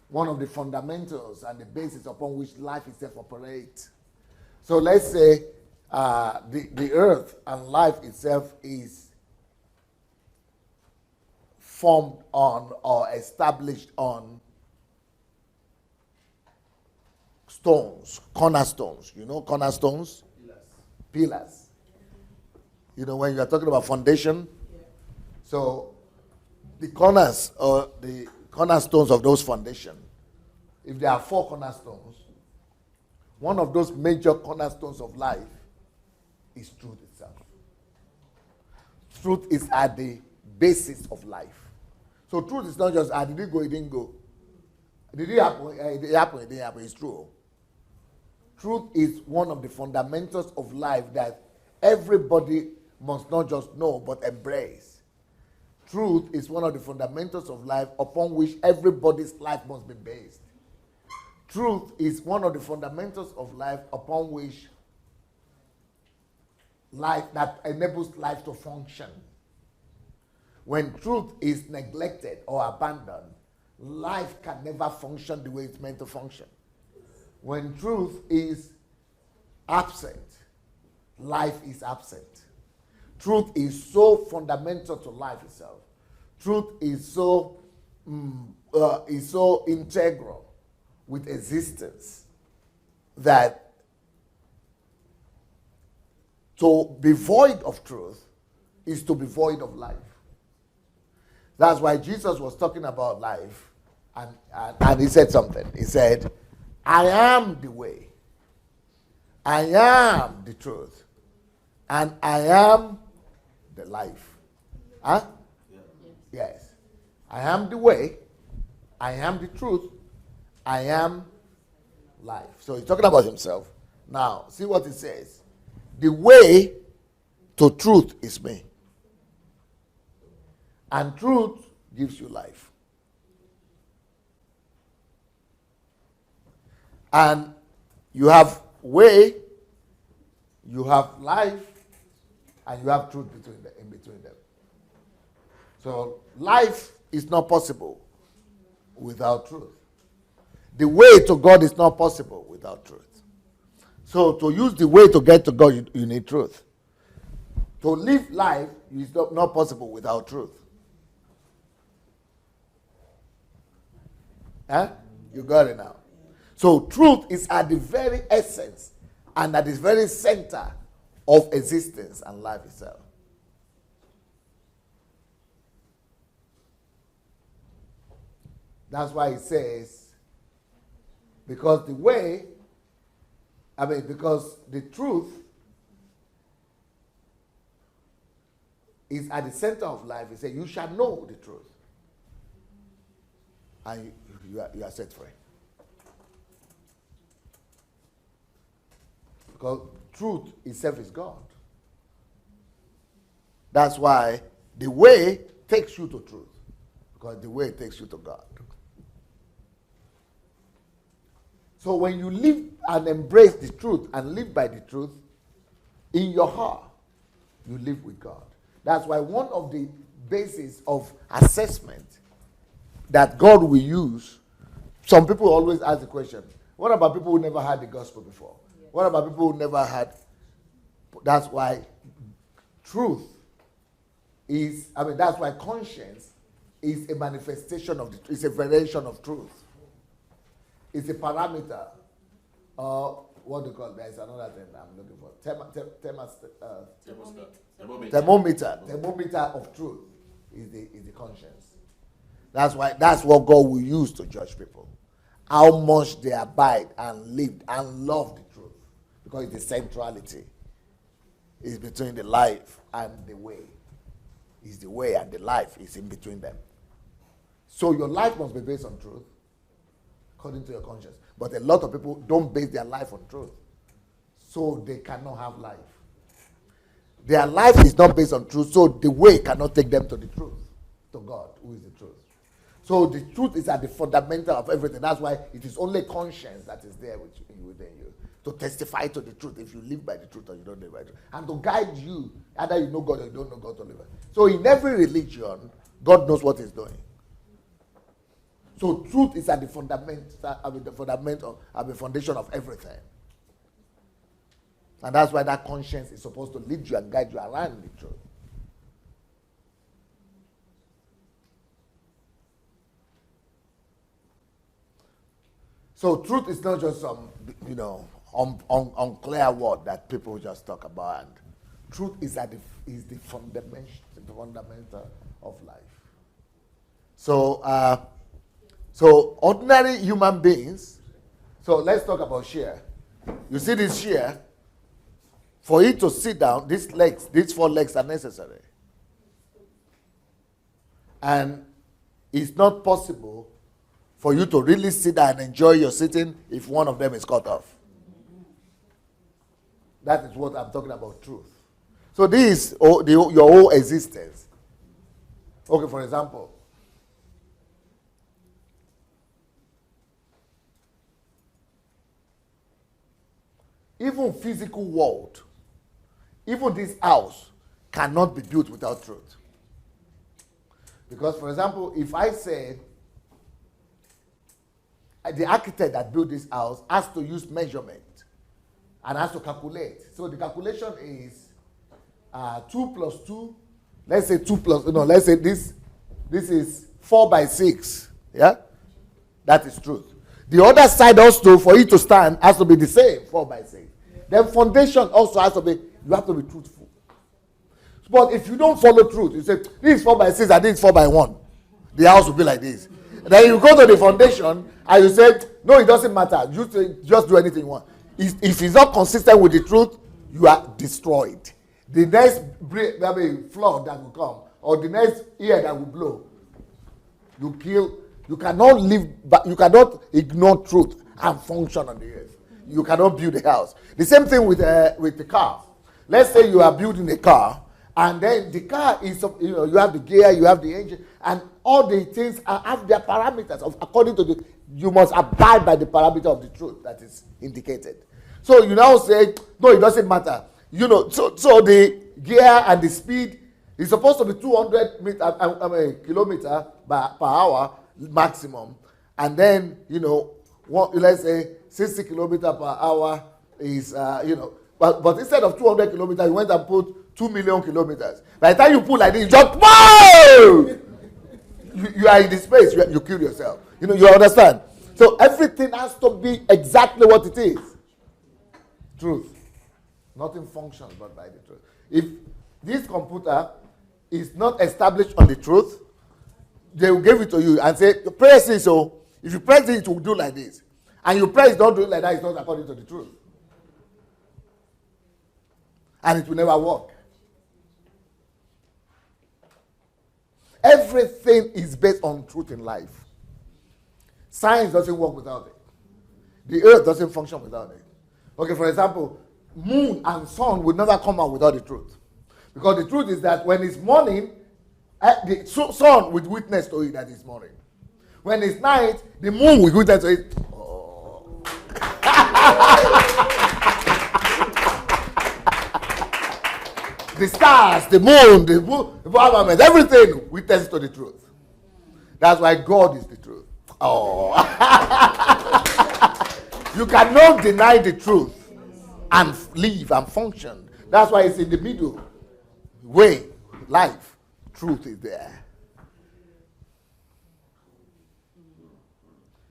A: one of the fundamentals and the basis upon which life itself operates. So let's say the earth and life itself is formed on or established on stones, cornerstones. You know cornerstones? Pillars. You know, when you are talking about foundation, so the corners or the cornerstones of those foundations, if there are 4 cornerstones, one of those major cornerstones of life is truth itself. Truth is at the basis of life. So truth is not just, did it go, it didn't go. Did it happen? It happened, it didn't happen. It's true. Truth is one of the fundamentals of life that everybody must not just know but embrace. Truth is one of the fundamentals of life upon which everybody's life must be based. Truth is one of the fundamentals of life upon which life that enables life to function. When truth is neglected or abandoned, life can never function the way it's meant to function. When truth is absent, life is absent. Truth is so fundamental to life itself. Truth is so integral with existence that to be void of truth is to be void of life. That's why Jesus was talking about life, and he said something. He said, I am the way, I am the truth, and I am the life. Huh? Yes. I am the way, I am the truth, I am life. So he's talking about himself. Now, see what he says. the way to truth is me. And truth gives you life. And you have way, you have life, and you have truth in between them. So life is not possible without truth. The way to God is not possible without truth. So to use the way to get to God, you need truth. To live life is not possible without truth. Huh? You got it now. So truth is at the very essence and at the very center of existence and life itself. That's why it says, because the truth is at the center of life. It says, you shall know the truth. And you are set free. Because truth itself is God. That's why the way takes you to truth. Because the way takes you to God. So when you live and embrace the truth and live by the truth, in your heart, you live with God. That's why one of the bases of assessment that God will use, some people always ask the question, what about people who never had the gospel before? Yes. What about people who never had? That's why truth is, that's why conscience is a manifestation of it's a variation of truth. It's a parameter. What do you call it? There's another thing I'm looking for. Thermometer of truth is the conscience. That's what God will use to judge people. How much they abide and live and love the truth. Because it's the centrality. It's between the life and the way. It's the way and the life is in between them. So your life must be based on truth, according to your conscience. But a lot of people don't base their life on truth. So they cannot have life. Their life is not based on truth, so the way cannot take them to the truth, to God, who is the truth. So the truth is at the fundamental of everything. That's why it is only conscience that is there within you to testify to the truth if you live by the truth or you don't live by the truth. And to guide you, either you know God or you don't know God to live by. So in every religion, God knows what he's doing. So truth is at the foundation of everything. And that's why that conscience is supposed to lead you and guide you around the truth. So truth is not just some, unclear word that people just talk about. And truth is the fundamental of life. So ordinary human beings. So let's talk about chair. You see this chair. For it to sit down, these 4 legs are necessary. And it's not possible for you to really sit down and enjoy your sitting if one of them is cut off. That is what I'm talking about, truth. So this is your whole existence. Okay, for example, even physical world, even this house cannot be built without truth. Because, for example, if I said the architect that built this house has to use measurement and has to calculate. So the calculation is 2 plus 2. Let's say 2 plus, let's say this is 4 by 6. Yeah? That is truth. The other side also, for it to stand, has to be the same, 4 by 6. Then foundation also has to be, you have to be truthful. But if you don't follow truth, you say, this is 4 by 6 and this is 4 by 1. The house will be like this. And then you go to the foundation and you say, no, it doesn't matter. Just do anything you want. If it's not consistent with the truth, you are destroyed. The next flood that will come, or the next ear that will blow, you cannot live, but you cannot ignore truth and function on the earth. You cannot build a house. The same thing with the car. let's say you are building a car, and then the car is, you have the gear, you have the engine, and all the things have their parameters according to you must abide by the parameter of the truth that is indicated. So you now say, no, it doesn't matter. So the gear and the speed is supposed to be 200 kilometer per hour maximum, and then let's say 60 kilometer per hour is but instead of 200 kilometers, you went and put 2 million kilometers. By the time you put like this, you just whoa! You are in the space. You kill yourself. You understand. So everything has to be exactly what it is. Truth. Nothing functions but by the truth. If this computer is not established on the truth, they will give it to you and say, press this. So if you press it, it will do like this. And you press, don't do it like that, it's not according to the truth. And it will never work. Everything is based on truth in life. Science doesn't work without it. The earth doesn't function without it. Okay, for example, moon and sun will never come out without the truth. Because the truth is that when it's morning, the sun will witness to it that it's morning. When it's night, the moon will witness to it. Oh. The stars, the moon, the firmament, everything witnesses to the truth. That's why God is the truth. Oh. You cannot deny the truth and live and function. That's why it's in the middle way. Life, truth is there.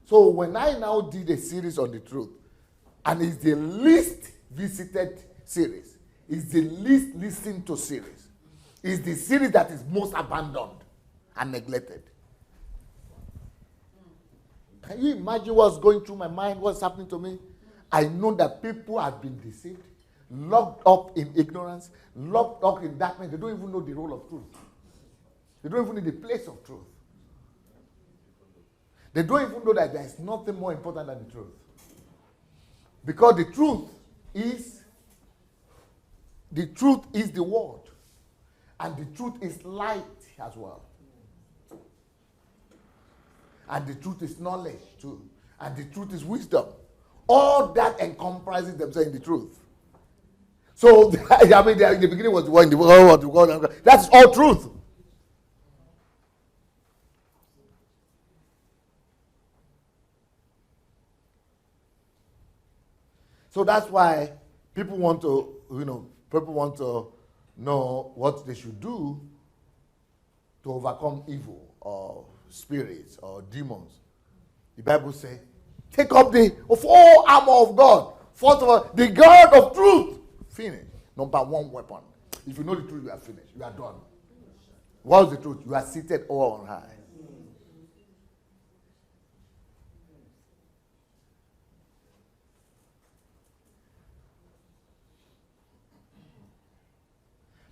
A: So when I now did a series on the truth, and it's the least visited series, it's the least listened to series, it's the series that is most abandoned and neglected. Can you imagine what's going through my mind, what's happening to me? I know that people have been deceived, locked up in ignorance, locked up in darkness. They don't even know the role of truth. They don't even know the place of truth. They don't even know that there is nothing more important than the truth. Because the truth is the word. And the truth is light as well. And the truth is knowledge too. And the truth is wisdom. All that encompasses themselves in the truth. So, in the beginning was the word, in the world, the world. That's all truth. So that's why people want to know what they should do to overcome evil or spirits or demons. The Bible says, take up the full armor of God. First of all, the God of truth. Finish. Number one weapon. If you know the truth, you are finished. You are done. What is the truth? You are seated all on high.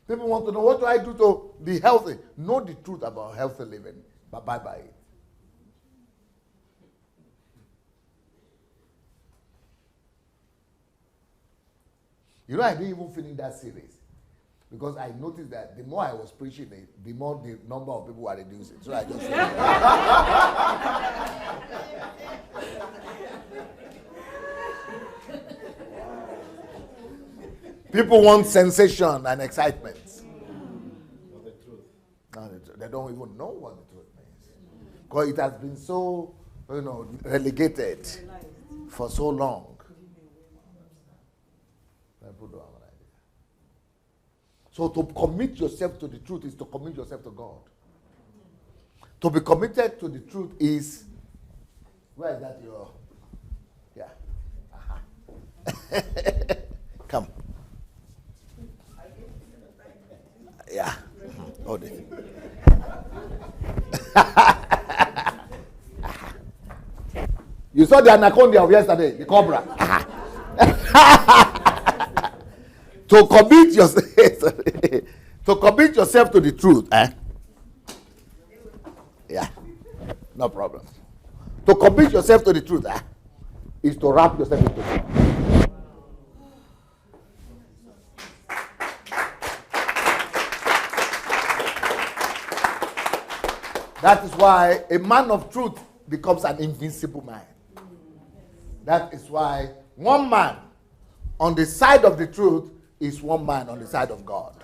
A: People want to know, what do I do to be healthy? Know the truth about healthy living, but abide by it. I didn't even finish that series because I noticed that the more I was preaching it, the more the number of people were reducing. So I just people want sensation and excitement.
I: Not the truth.
A: They don't even know what the truth means. Because it has been so, relegated for so long. People don't have an idea. So to commit yourself to the truth is to commit yourself to God. To be committed to the truth is, where is that your, yeah. Come. Yeah. Hold it. You saw the anaconda of yesterday, the cobra. To commit yourself to the truth, Yeah, no problem. To commit yourself to the truth, is to wrap yourself into it. That is why a man of truth becomes an invincible man. That is why one man on the side of the truth is one man on the side of God.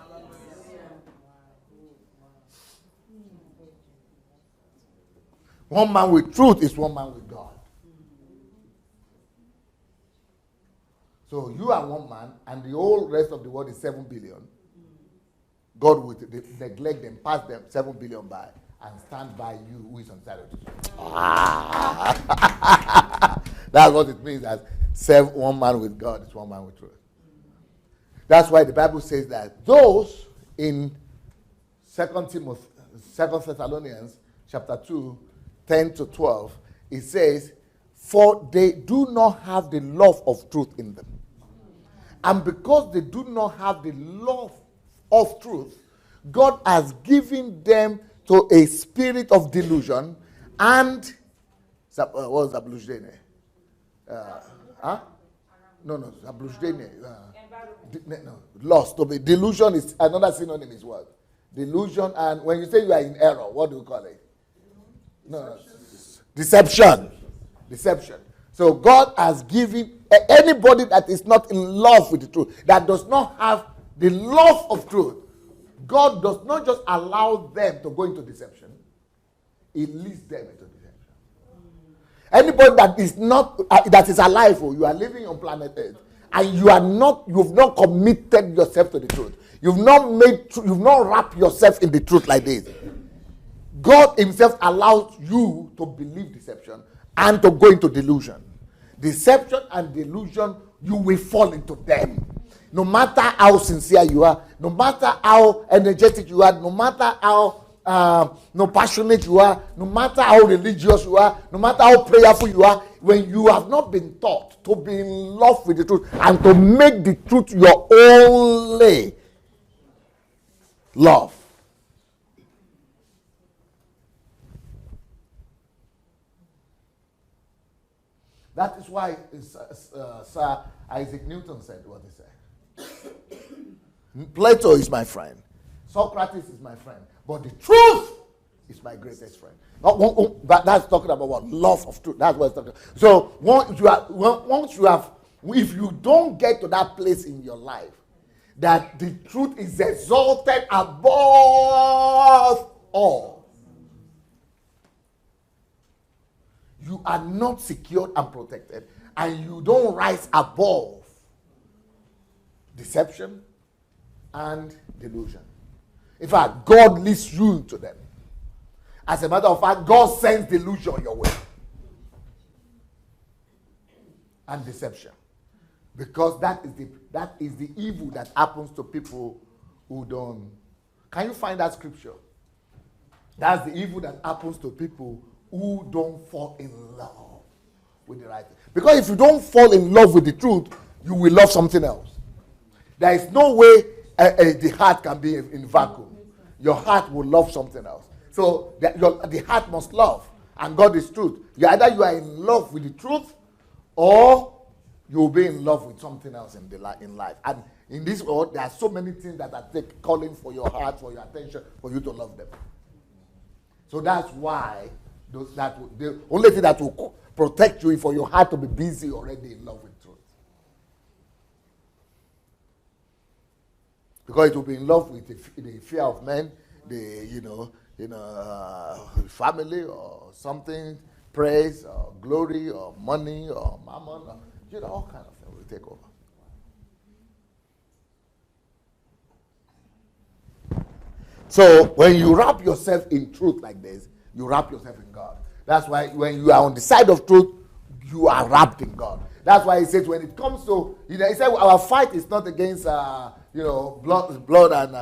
A: One man with truth is one man with God. So you are one man, and the whole rest of the world is 7 billion. God will neglect them, pass them 7 billion by, and stand by you who is on the side of the truth. That's what it means as one man with God is one man with truth. That's why the Bible says that those in 2 Thessalonians chapter 2, 10 to 12, it says, for they do not have the love of truth in them. And because they do not have the love of truth, God has given them to a spirit of delusion and what was zabluzhdenie? No, zabluzhdenie. Lost. Delusion is another synonym is what? Delusion, and when you say you are in error, what do you call it? No. Deception. So God has given anybody that is not in love with the truth, that does not have the love of truth, God does not just allow them to go into deception, He leads them into deception. Anybody that is not that is alive, or you are living on planet Earth, and you've not committed yourself to the truth, you've not wrapped yourself in the truth like this, God Himself allows you to believe deception and to go into delusion. Deception and delusion, you will fall into them. No matter how sincere you are, no matter how energetic you are, no matter how passionate you are, no matter how religious you are, no matter how prayerful you are, when you have not been taught to be in love with the truth and to make the truth your only love, that is why Sir Isaac Newton said what he said. Plato is my friend. Socrates is my friend. But the truth is my greatest friend. But that's talking about what? Love of truth. That's what it's talking about. So once you have, if you don't get to that place in your life, that the truth is exalted above all, you are not secured and protected, and you don't rise above deception and delusion. In fact, God leads you into them. As a matter of fact, God sends delusion your way and deception, because that is the evil that happens to people who don't. Can you find that scripture? That's the evil that happens to people who don't fall in love with the right thing. Because if you don't fall in love with the truth, you will love something else. There is no way the heart can be in vacuum. Your heart will love something else. So the heart must love, and God is truth. Either you are in love with the truth, or you will be in love with something else in life. And in this world, there are so many things that are calling for your heart, for your attention, for you to love them. So that's why the only thing that will protect you is for your heart to be busy already in love with truth. Because it will be in love with the fear of men, family or something, praise or glory or money or mammon, or, all kind of things will take over. So when you wrap yourself in truth like this, you wrap yourself in God. That's why when you are on the side of truth, you are wrapped in God. That's why he says when it comes to, he said our fight is not against blood and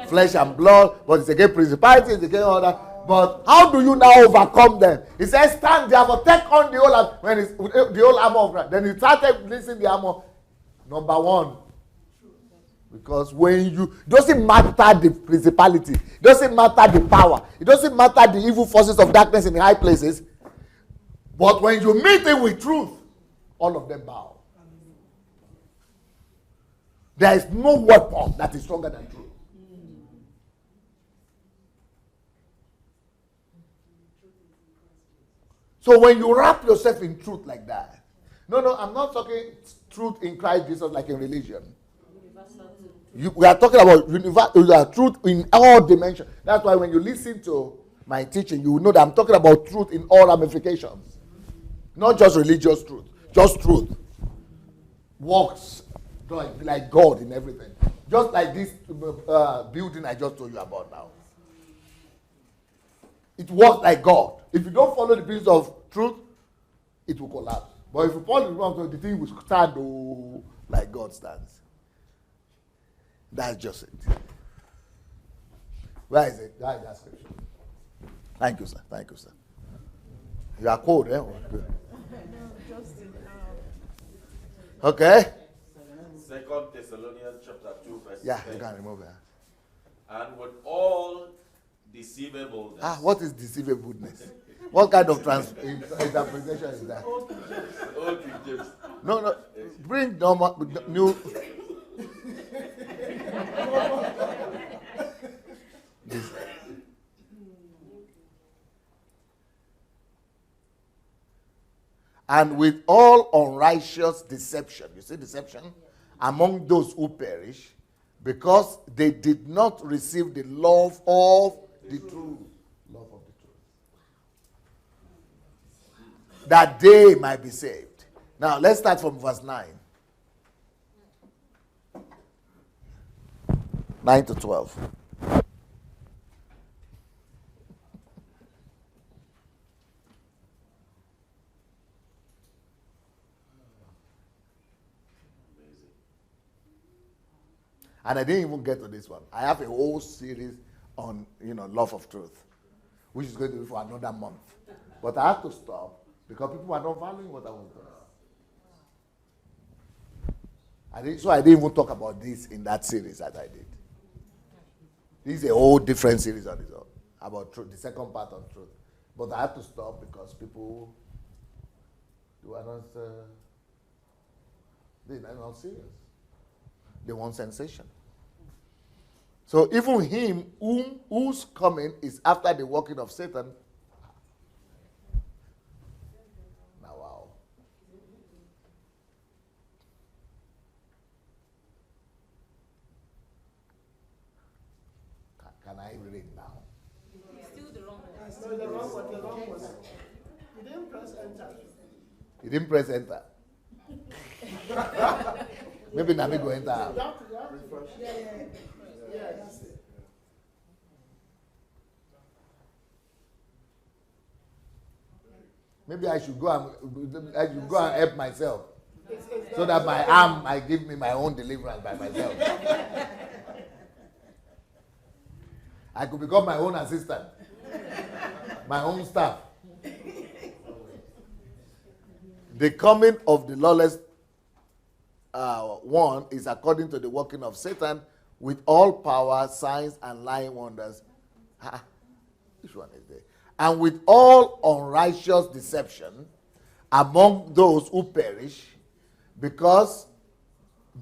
A: flesh and blood, but it's against principalities, it's against all that. But how do you now overcome them? He says, stand therefore, take on the whole armor of God. Then he started listing the armor. Number one, because when you, doesn't matter the principality, doesn't matter the power, it doesn't matter the evil forces of darkness in the high places, but when you meet it with truth, all of them bow. There is no weapon that is stronger than truth. So when you wrap yourself in truth like that, no, I'm not talking truth in Christ Jesus like in religion. We are talking about truth in all dimensions. That's why when you listen to my teaching, you will know that I'm talking about truth in all ramifications. Not just religious truth, just truth. Works like God in everything. Just like this building I just told you about now. It works like God. If you don't follow the principle of truth, it will collapse. But if you follow the principle of the thing will stand like God stands. That's just it. Where is it? Where is that scripture? Thank you, sir. Thank you, sir. You are cold, eh? Good. Okay.
B: 2 Thessalonians chapter 2, verse 10.
A: Yeah, you can remove that.
B: And with all deceivableness.
A: What is deceivableness? What kind of interpretation is that?
B: Old King James.
A: No. Bring new. This. And with all unrighteous deception, you see deception, among those who perish, because they did not receive the love of the truth. Love of the truth. That they might be saved. Now, let's start from verse 9. 9 to 12. And I didn't even get to this one. I have a whole series on, love of truth, which is going to be for another month. But I have to stop because people are not valuing what I was doing. So I didn't even talk about this in that series that I did. This is a whole different series on its own, about truth, the second part on truth. But I have to stop because people are not serious. They want sensation. So even him whose coming is after the working of Satan. Now, wow. Can I read now?
M: It's still the wrong one. No, the wrong one. You didn't press enter.
A: You didn't press enter. Maybe Nami go enter.
M: Yeah, that's it.
A: Maybe I should go and help myself, so that my arm might give me my own deliverance by myself. I could become my own assistant, my own staff. The coming of the lawless one is according to the working of Satan, with all power, signs, and lying wonders. Which one is there? And with all unrighteous deception among those who perish, because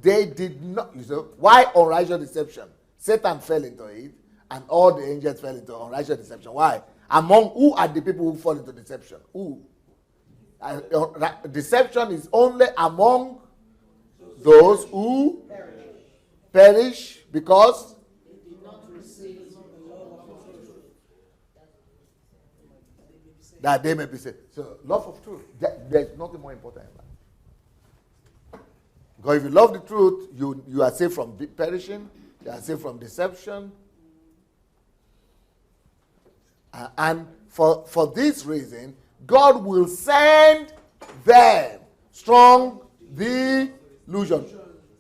A: they did not. You know, why unrighteous deception? Satan fell into it, and all the angels fell into unrighteous deception. Why? Among who are the people who fall into deception? Who? Deception is only among those who perish because they did not receive the love of truth, that they may be saved. So, love of truth, there's nothing more important than that. Because if you love the truth, you are saved from perishing, you are saved from deception. And for this reason, God will send them strong delusion.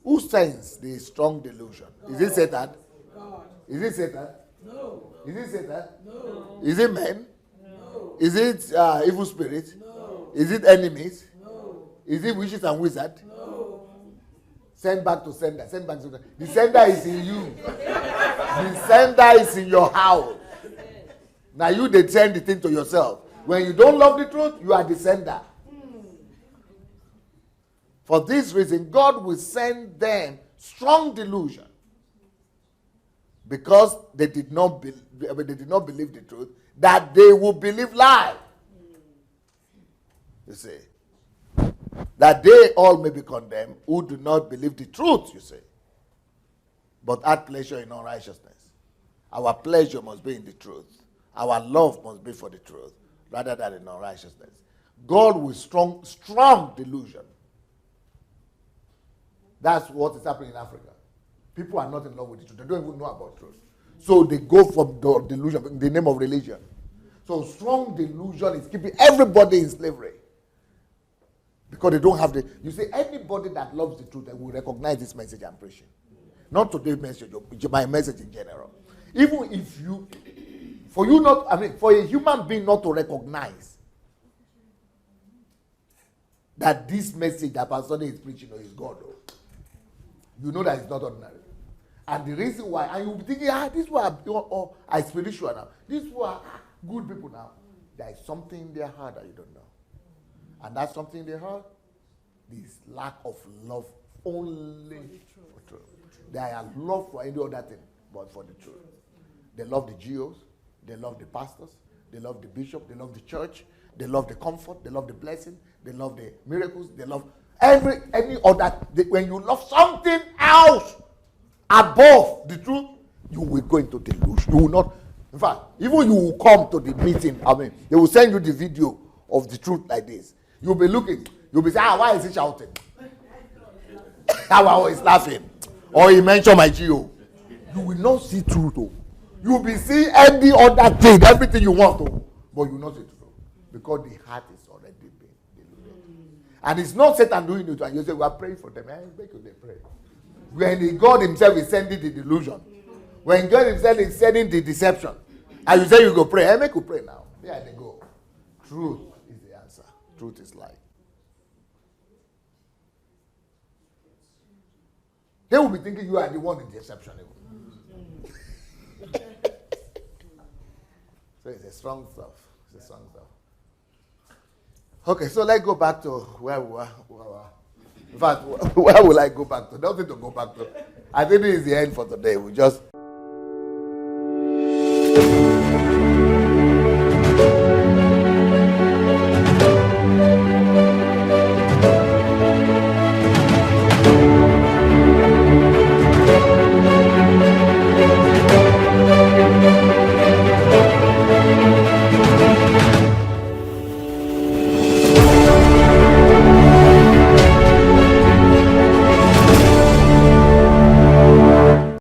A: Who sends the strong delusion? Is it Satan?
M: God.
A: Is it Satan?
M: No.
A: Is it Satan?
M: No.
A: Is it men?
M: No.
A: Is it evil spirits?
M: No.
A: Is it enemies?
M: No.
A: Is it witches and wizards?
M: No.
A: Send back to sender. Send back to sender. The sender is in you. The sender is in your house. Now you they send the thing to yourself. When you don't love the truth, you are the sender. For this reason, God will send them strong delusion, because they did not believe the truth, that they will believe lie. You see. That they all may be condemned who do not believe the truth, you see, but had pleasure in unrighteousness. Our pleasure must be in the truth. Our love must be for the truth rather than in unrighteousness. God will strong delusion. That's what is happening in Africa. People are not in love with the truth. They don't even know about truth. So they go for the delusion in the name of religion. So strong delusion is keeping everybody in slavery. Because they don't have the... You see, anybody that loves the truth will recognize this message I'm preaching. Not today's message, my message in general. Even if you... For a human being not to recognize that this message that Pastor Sunday is preaching is God, you know that it's not ordinary. And the reason why, and you'll be thinking, these were are spiritual now. These were good people now. There is something in their heart that you don't know. And that's something in their heart. This lack of love only for truth. They have love for any other thing but for the truth. They love the GOs. They love the pastors. They love the bishop. They love the church. They love the comfort. They love the blessing. They love the miracles. They love any other. When you love something else above the truth, you will go into delusion. You will not. In fact, even you will come to the meeting. They will send you the video of the truth like this. You'll be looking. You'll be saying, why is he shouting? How is laughing? Or he mentioned my GO. You will not see truth. You will be seeing any other thing, everything you want to, but you will not see truth. Because the heart is already being deluded. And it's not Satan doing it, and you say, we are praying for them. Make you pray. When God himself is sending the delusion, when God himself is sending the deception, and you say you go pray, make you pray now. There they go. Truth is the answer. Truth is light. They will be thinking you are the one in deception. So it's a strong stuff. It's a strong stuff. Okay, so let's go back to where we were. In fact, where will I go back to? Nothing to go back to. I think this is the end for today. We just...